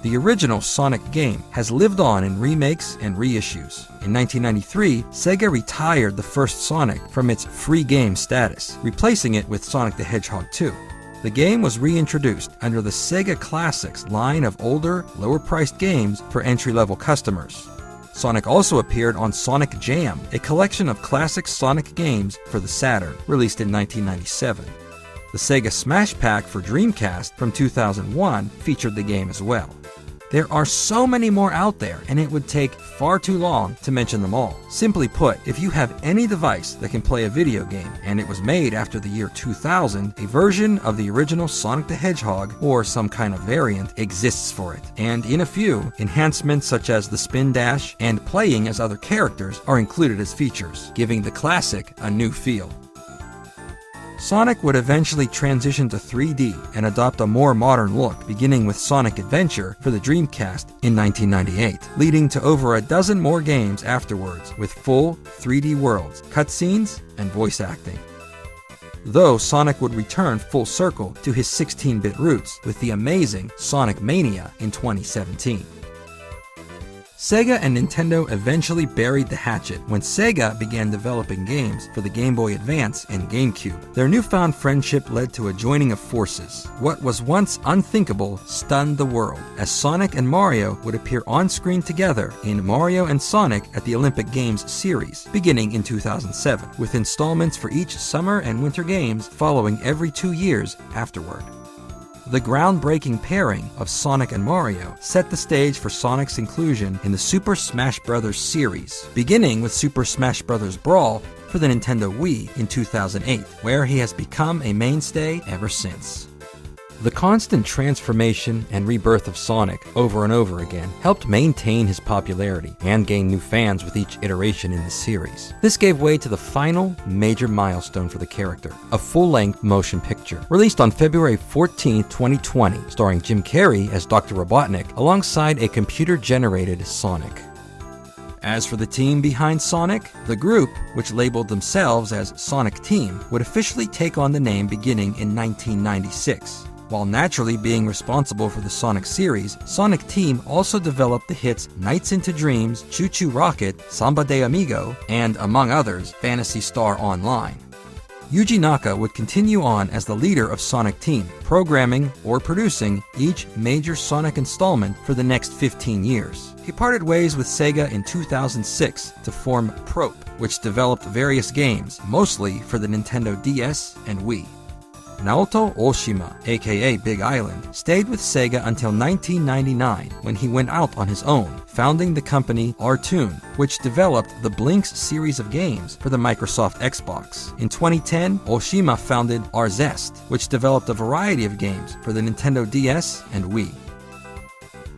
The original Sonic game has lived on in remakes and reissues. In 1993, Sega retired the first Sonic from its free game status, replacing it with Sonic the Hedgehog 2. The game was reintroduced under the Sega Classics line of older, lower-priced games for entry-level customers. Sonic also appeared on Sonic Jam, a collection of classic Sonic games for the Saturn, released in 1997. The Sega Smash Pack for Dreamcast from 2001 featured the game as well. There are so many more out there, and it would take far too long to mention them all. Simply put, if you have any device that can play a video game, and it was made after the year 2000, a version of the original Sonic the Hedgehog, or some kind of variant, exists for it. And in a few, enhancements such as the spin dash and playing as other characters are included as features, giving the classic a new feel. Sonic would eventually transition to 3D and adopt a more modern look, beginning with Sonic Adventure for the Dreamcast in 1998, leading to over a dozen more games afterwards with full 3D worlds, cutscenes, and voice acting. Though Sonic would return full circle to his 16-bit roots with the amazing Sonic Mania in 2017. Sega and Nintendo eventually buried the hatchet when Sega began developing games for the Game Boy Advance and GameCube. Their newfound friendship led to a joining of forces. What was once unthinkable stunned the world, as Sonic and Mario would appear on screen together in Mario and Sonic at the Olympic Games series, beginning in 2007, with installments for each summer and winter games following every 2 years afterward. The groundbreaking pairing of Sonic and Mario set the stage for Sonic's inclusion in the Super Smash Bros. Series, beginning with Super Smash Bros. Brawl for the Nintendo Wii in 2008, where he has become a mainstay ever since. The constant transformation and rebirth of Sonic over and over again helped maintain his popularity and gain new fans with each iteration in the series. This gave way to the final major milestone for the character, a full-length motion picture, released on February 14, 2020, starring Jim Carrey as Dr. Robotnik alongside a computer-generated Sonic. As for the team behind Sonic, the group, which labeled themselves as Sonic Team, would officially take on the name beginning in 1996. While naturally being responsible for the Sonic series, Sonic Team also developed the hits Nights into Dreams, Choo Choo Rocket, Samba de Amigo, and, among others, Phantasy Star Online. Yuji Naka would continue on as the leader of Sonic Team, programming or producing each major Sonic installment for the next 15 years. He parted ways with Sega in 2006 to form Prope, which developed various games, mostly for the Nintendo DS and Wii. Naoto Oshima, aka Big Island, stayed with Sega until 1999 when he went out on his own, founding the company R-Toon, which developed the Blinks series of games for the Microsoft Xbox. In 2010, Oshima founded R-Zest, which developed a variety of games for the Nintendo DS and Wii.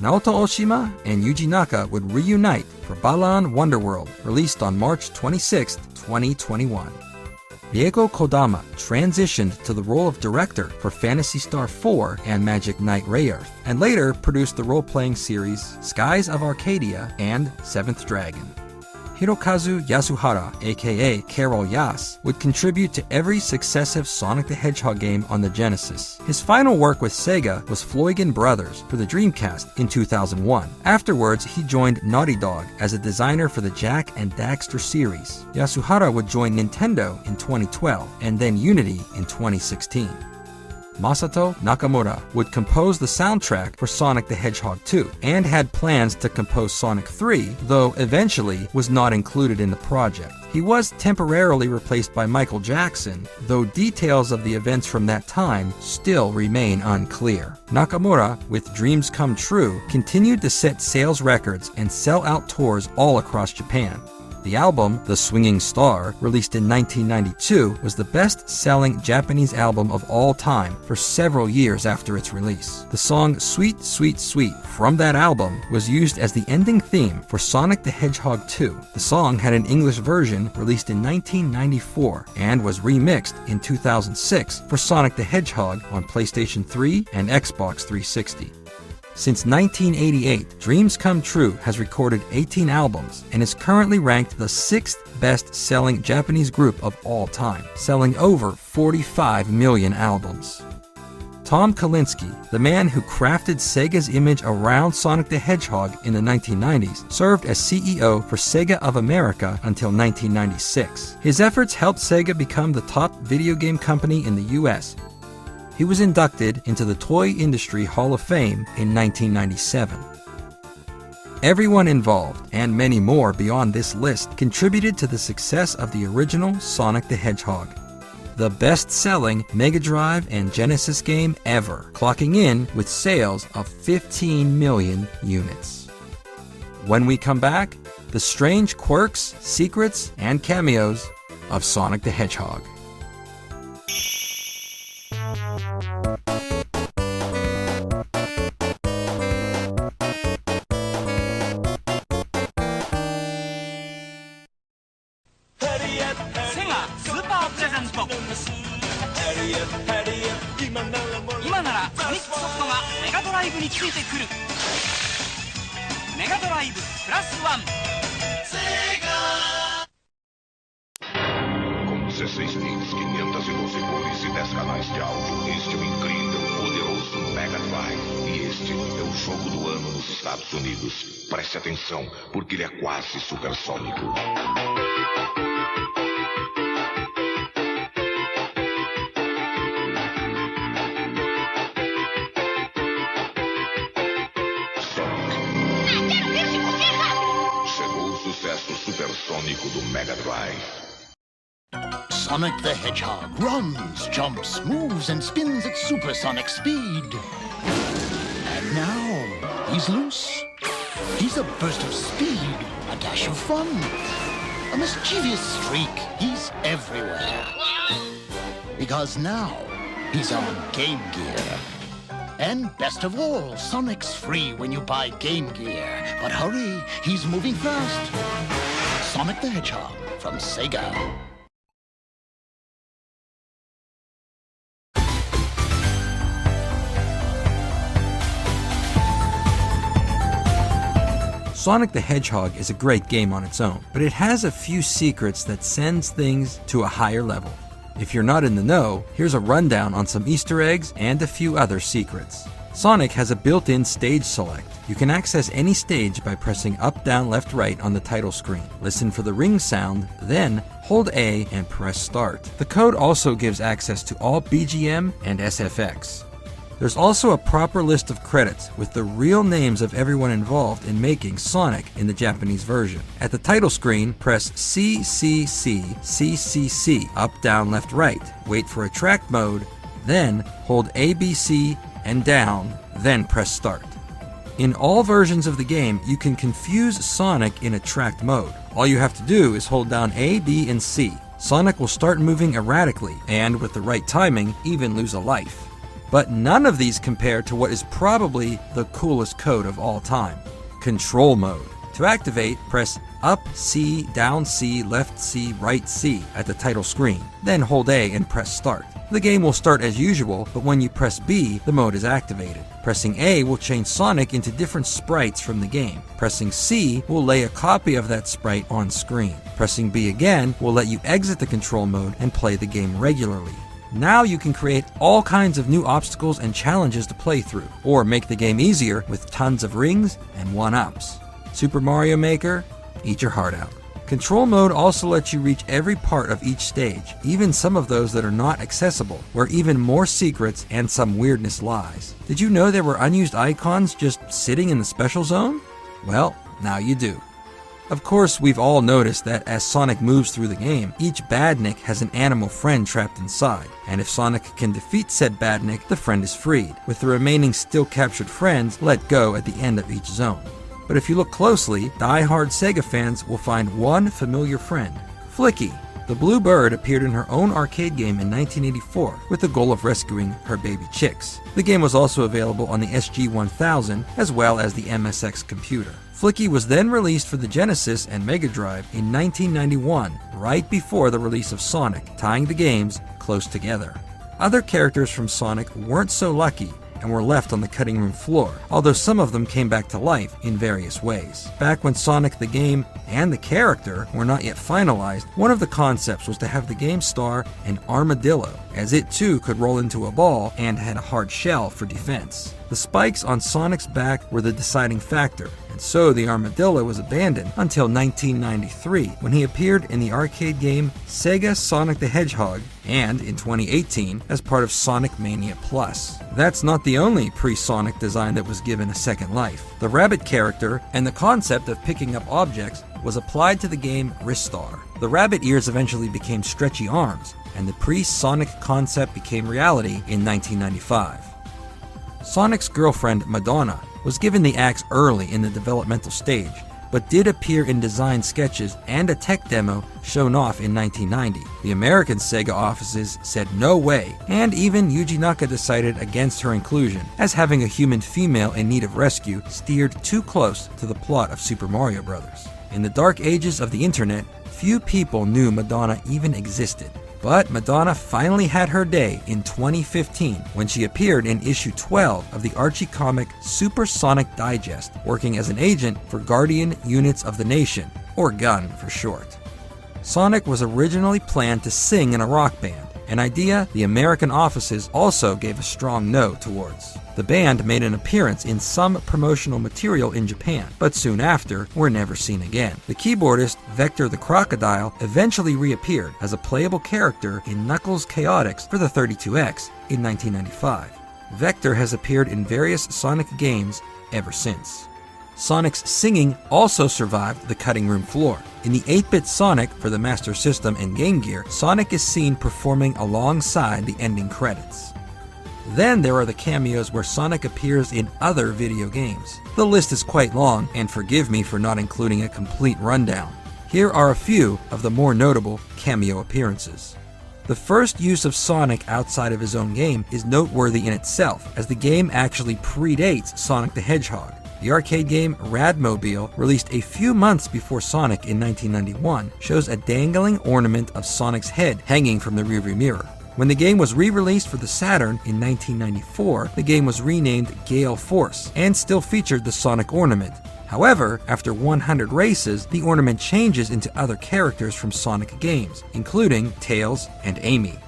Naoto Oshima and Yuji Naka would reunite for Balan Wonderworld, released on March 26, 2021. Rieko Kodama transitioned to the role of director for Phantasy Star 4 and Magic Knight Rayearth, and later produced the role-playing series Skies of Arcadia and Seventh Dragon. Hirokazu Yasuhara, aka Carol Yas, would contribute to every successive Sonic the Hedgehog game on the Genesis. His final work with Sega was Floygan Brothers for the Dreamcast in 2001. Afterwards, he joined Naughty Dog as a designer for the Jak and Daxter series. Yasuhara would join Nintendo in 2012, and then Unity in 2016. Masato Nakamura would compose the soundtrack for Sonic the Hedgehog 2, and had plans to compose Sonic 3, though eventually was not included in the project. He was temporarily replaced by Michael Jackson, though details of the events from that time still remain unclear. Nakamura, with Dreams Come True, continued to set sales records and sell out tours all across Japan. The album, The Swinging Star, released in 1992, was the best-selling Japanese album of all time for several years after its release. The song Sweet Sweet Sweet from that album was used as the ending theme for Sonic the Hedgehog 2. The song had an English version released in 1994 and was remixed in 2006 for Sonic the Hedgehog on PlayStation 3 and Xbox 360. Since 1988, Dreams Come True has recorded 18 albums and is currently ranked the 6th best-selling Japanese group of all time, selling over 45 million albums. Tom Kalinske, the man who crafted Sega's image around Sonic the Hedgehog in the 1990s, served as CEO for Sega of America until 1996. His efforts helped Sega become the top video game company in the US. He was inducted into the Toy Industry Hall of Fame in 1997. Everyone involved, and many more beyond this list, contributed to the success of the original Sonic the Hedgehog. the best-selling Mega Drive and Genesis game ever, clocking in with sales of 15 million units. When we come back, the strange quirks, secrets, and cameos of Sonic the Hedgehog. Sega スーパープレゼント。今ならソニックソフトがメガドライブについてくる。メガドライブプラスワン。Com 16 bits, 512 cores e 10 canais de áudio, este é o incrível, poderoso Mega Drive. E este é o jogo do ano nos Estados Unidos. Preste atenção, porque ele é quase supersônico. Supersônico do Mega Drive. Sonic the Hedgehog runs, jumps, moves, and spins at supersonic speed. And now, he's loose. He's a burst of speed, a dash of fun, a mischievous streak. He's everywhere. Because now, he's on Game Gear. And best of all, Sonic's free when you buy Game Gear. But hurry, he's moving fast. Sonic the Hedgehog from Sega. Sonic the Hedgehog is a great game on its own, but it has a few secrets that sends things to a higher level. If you're not in the know, here's a rundown on some Easter eggs and a few other secrets. Sonic has a built-in stage select. You can access any stage by pressing up, down, left, right on the title screen. Listen for the ring sound, then hold A and press start. The code also gives access to all BGM and SFX. There's also a proper list of credits with the real names of everyone involved in making Sonic in the Japanese version. At the title screen, press CCC, CCC, up, down, left, right. Wait for attract mode, then hold ABC and down, then press start. In all versions of the game, you can confuse Sonic in attract mode. All you have to do is hold down A, B, and C. Sonic will start moving erratically, and with the right timing, even lose a life. But none of these compare to what is probably the coolest code of all time, control mode. To activate, press up C, down C, left C, right C at the title screen. Then hold A and press start. The game will start as usual, but when you press B, the mode is activated. Pressing A will change Sonic into different sprites from the game. Pressing C will lay a copy of that sprite on screen. Pressing B again will let you exit the control mode and play the game regularly. Now you can create all kinds of new obstacles and challenges to play through, or make the game easier with tons of rings and one-ups. Super Mario Maker, eat your heart out. Control mode also lets you reach every part of each stage, even some of those that are not accessible, where even more secrets and some weirdness lies. Did you know there were unused icons just sitting in the special zone? Well, now you do. Of course, we've all noticed that as Sonic moves through the game, each badnik has an animal friend trapped inside, and if Sonic can defeat said badnik, the friend is freed, with the remaining still captured friends let go at the end of each zone. But if you look closely, die-hard Sega fans will find one familiar friend, Flicky. The blue bird appeared in her own arcade game in 1984 with the goal of rescuing her baby chicks. The game was also available on the SG-1000 as well as the MSX computer. Flicky was then released for the Genesis and Mega Drive in 1991, right before the release of Sonic, tying the games close together. Other characters from Sonic weren't so lucky and were left on the cutting room floor, although some of them came back to life in various ways. Back when Sonic the game and the character were not yet finalized, one of the concepts was to have the game star an armadillo, as it too could roll into a ball and had a hard shell for defense. The spikes on Sonic's back were the deciding factor, and so the armadillo was abandoned until 1993, when he appeared in the arcade game Sega Sonic the Hedgehog, and in 2018 as part of Sonic Mania Plus. That's not the only pre-Sonic design that was given a second life. The rabbit character and the concept of picking up objects was applied to the game Ristar. The rabbit ears eventually became stretchy arms, and the pre-Sonic concept became reality in 1995. Sonic's girlfriend, Madonna, was given the axe early in the developmental stage, but did appear in design sketches and a tech demo shown off in 1990. The American Sega offices said no way, and even Yuji Naka decided against her inclusion, as having a human female in need of rescue steered too close to the plot of Super Mario Bros. In the dark ages of the internet, few people knew Madonna even existed. But Madonna finally had her day in 2015 when she appeared in issue 12 of the Archie comic Super Sonic Digest, working as an agent for Guardian Units of the Nation, or GUN for short. Sonic was originally planned to sing in a rock band, an idea the American offices also gave a strong no towards. The band made an appearance in some promotional material in Japan, but soon after were never seen again. The keyboardist, Vector the Crocodile, eventually reappeared as a playable character in Knuckles Chaotix for the 32X in 1995. Vector has appeared in various Sonic games ever since. Sonic's singing also survived the cutting room floor. In the 8-bit Sonic for the Master System and Game Gear, Sonic is seen performing alongside the ending credits. Then there are the cameos where Sonic appears in other video games. The list is quite long, and forgive me for not including a complete rundown. Here are a few of the more notable cameo appearances. The first use of Sonic outside of his own game is noteworthy in itself, as the game actually predates Sonic the Hedgehog. The arcade game Radmobile, released a few months before Sonic in 1991, shows a dangling ornament of Sonic's head hanging from the rearview mirror. When the game was re-released for the Saturn in 1994, the game was renamed Gale Force and still featured the Sonic ornament. However, after 100 races, the ornament changes into other characters from Sonic games, including Tails and Amy.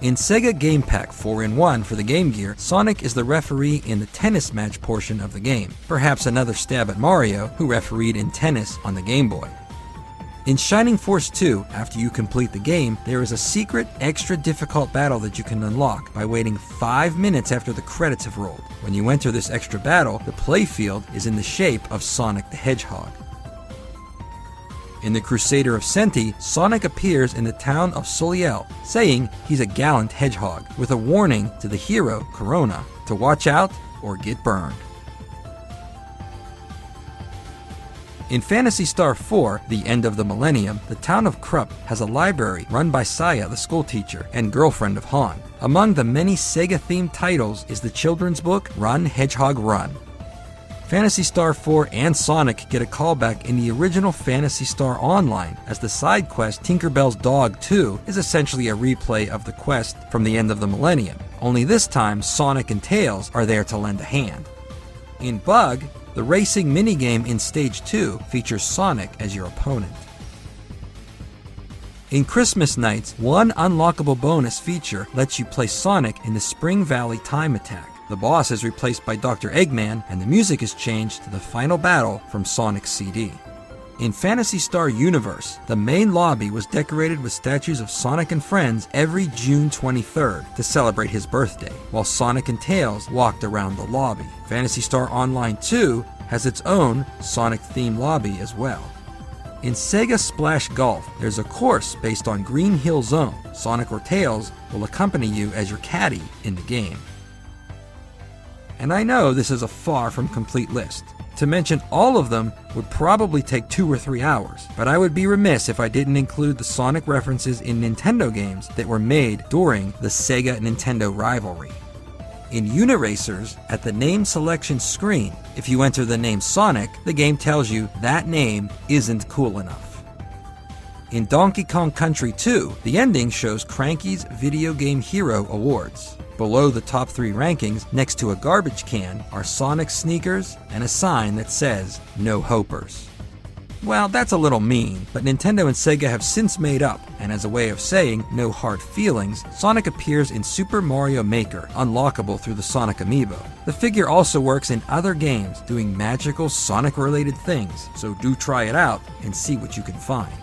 In Sega Game Pack 4-in-1 for the Game Gear, Sonic is the referee in the tennis match portion of the game, perhaps another stab at Mario, who refereed in tennis on the Game Boy. In Shining Force 2, after you complete the game, there is a secret, extra difficult battle that you can unlock by waiting 5 minutes after the credits have rolled. When you enter this extra battle, the playfield is in the shape of Sonic the Hedgehog. In the Crusader of Senti, Sonic appears in the town of Soliel, saying he's a gallant hedgehog, with a warning to the hero, Corona, to watch out or get burned. In Phantasy Star 4, The End of the Millennium, the town of Krupp has a library run by Saya, the schoolteacher and girlfriend of Han. Among the many Sega-themed titles is the children's book Run, Hedgehog, Run. Phantasy Star 4 and Sonic get a callback in the original Phantasy Star Online, as the side quest Tinkerbell's Dog 2 is essentially a replay of the quest from The End of the Millennium, only this time Sonic and Tails are there to lend a hand. In Bug, the racing minigame in Stage 2 features Sonic as your opponent. In Christmas Nights, one unlockable bonus feature lets you play Sonic in the Spring Valley Time Attack. The boss is replaced by Dr. Eggman, and the music is changed to the final battle from Sonic's CD. In Phantasy Star Universe, the main lobby was decorated with statues of Sonic and friends every June 23rd to celebrate his birthday, while Sonic and Tails walked around the lobby. Phantasy Star Online 2 has its own Sonic-themed lobby as well. In Sega Splash Golf, there's a course based on Green Hill Zone. Sonic or Tails will accompany you as your caddy in the game. And I know this is a far from complete list. To mention all of them would probably take 2 or 3 hours, but I would be remiss if I didn't include the Sonic references in Nintendo games that were made during the Sega-Nintendo rivalry. In Uniracers, at the name selection screen, if you enter the name Sonic, the game tells you that name isn't cool enough. In Donkey Kong Country 2, the ending shows Cranky's Video Game Hero Awards. Below the top 3 rankings, next to a garbage can, are Sonic sneakers and a sign that says, "No Hopers." Well, that's a little mean, but Nintendo and Sega have since made up, and as a way of saying no hard feelings, Sonic appears in Super Mario Maker, unlockable through the Sonic Amiibo. The figure also works in other games, doing magical Sonic-related things, so do try it out and see what you can find.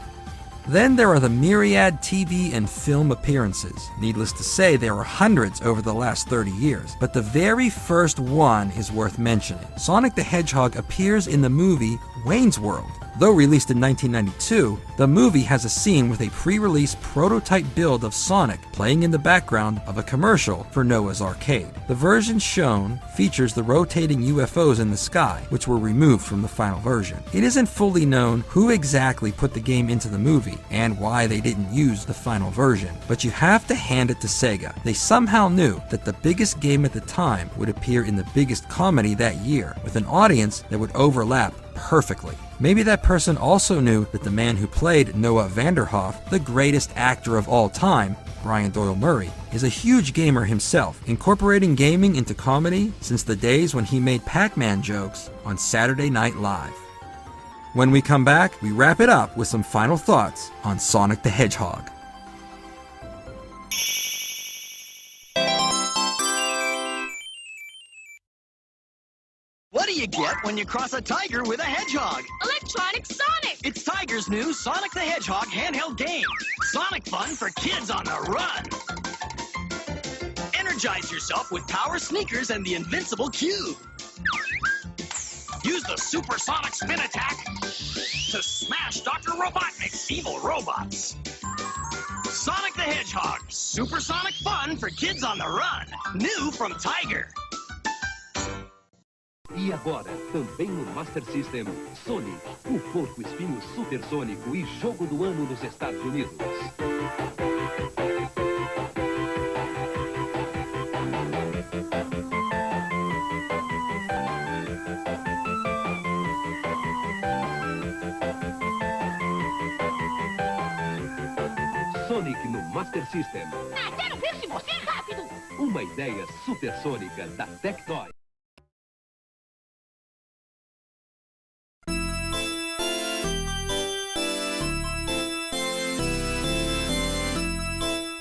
Then there are the myriad TV and film appearances. Needless to say, there are hundreds over the last 30 years, but the very first one is worth mentioning. Sonic the Hedgehog appears in the movie Wayne's World. Though released in 1992, the movie has a scene with a pre-release prototype build of Sonic playing in the background of a commercial for Noah's Arcade. The version shown features the rotating UFOs in the sky, which were removed from the final version. It isn't fully known who exactly put the game into the movie and why they didn't use the final version, but you have to hand it to Sega. They somehow knew that the biggest game at the time would appear in the biggest comedy that year, with an audience that would overlap perfectly. Maybe that person also knew that the man who played Noah Vanderhoff, the greatest actor of all time, Brian Doyle Murray, is a huge gamer himself, incorporating gaming into comedy since the days when he made Pac-Man jokes on Saturday Night Live. When we come back, we wrap it up with some final thoughts on Sonic the Hedgehog. What do you get when you cross a tiger with a hedgehog? Electronic Sonic! It's Tiger's new Sonic the Hedgehog handheld game. Sonic fun for kids on the run. Energize yourself with power sneakers and the invincible cube. Use the supersonic spin attack to smash Dr. Robotnik's evil robots. Sonic the Hedgehog, supersonic fun for kids on the run. New from Tiger. E agora, também no Master System, Sonic, o porco-espinho supersônico e jogo do ano nos Estados Unidos. Sonic no Master System. Quero ver se você é rápido! Uma ideia supersônica da Tectoy.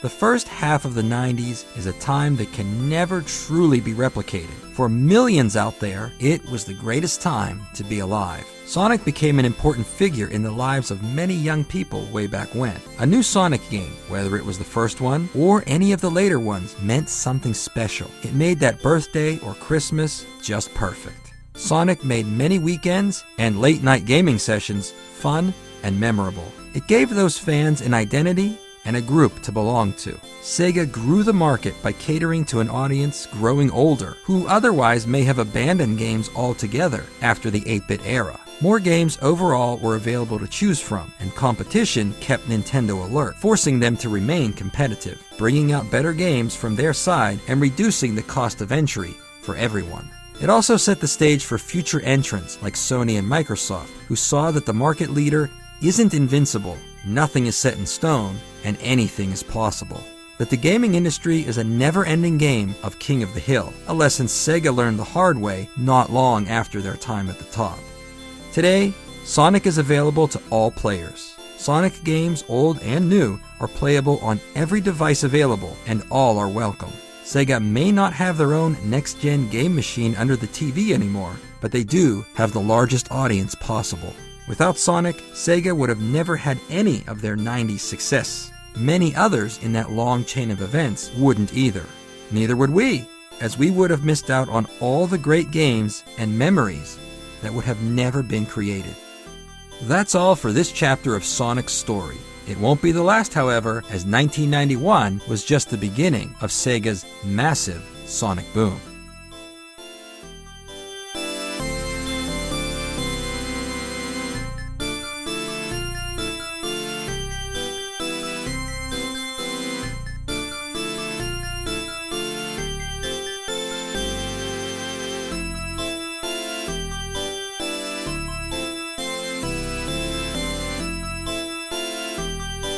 The first half of the 90s is a time that can never truly be replicated. For millions out there, it was the greatest time to be alive. Sonic became an important figure in the lives of many young people way back when. A new Sonic game, whether it was the first one or any of the later ones, meant something special. It made that birthday or Christmas just perfect. Sonic made many weekends and late-night gaming sessions fun and memorable. It gave those fans an identity and a group to belong to. Sega grew the market by catering to an audience growing older, who otherwise may have abandoned games altogether after the 8-bit era. More games overall were available to choose from, and competition kept Nintendo alert, forcing them to remain competitive, bringing out better games from their side and reducing the cost of entry for everyone. It also set the stage for future entrants like Sony and Microsoft, who saw that the market leader isn't invincible, nothing is set in stone, and anything is possible. That the gaming industry is a never-ending game of King of the Hill, a lesson Sega learned the hard way not long after their time at the top. Today, Sonic is available to all players. Sonic games, old and new, are playable on every device available, and all are welcome. Sega may not have their own next-gen game machine under the TV anymore, but they do have the largest audience possible. Without Sonic, Sega would have never had any of their 90s success. Many others in that long chain of events wouldn't either. Neither would we, as we would have missed out on all the great games and memories that would have never been created. That's all for this chapter of Sonic's story. It won't be the last, however, as 1991 was just the beginning of Sega's massive Sonic boom.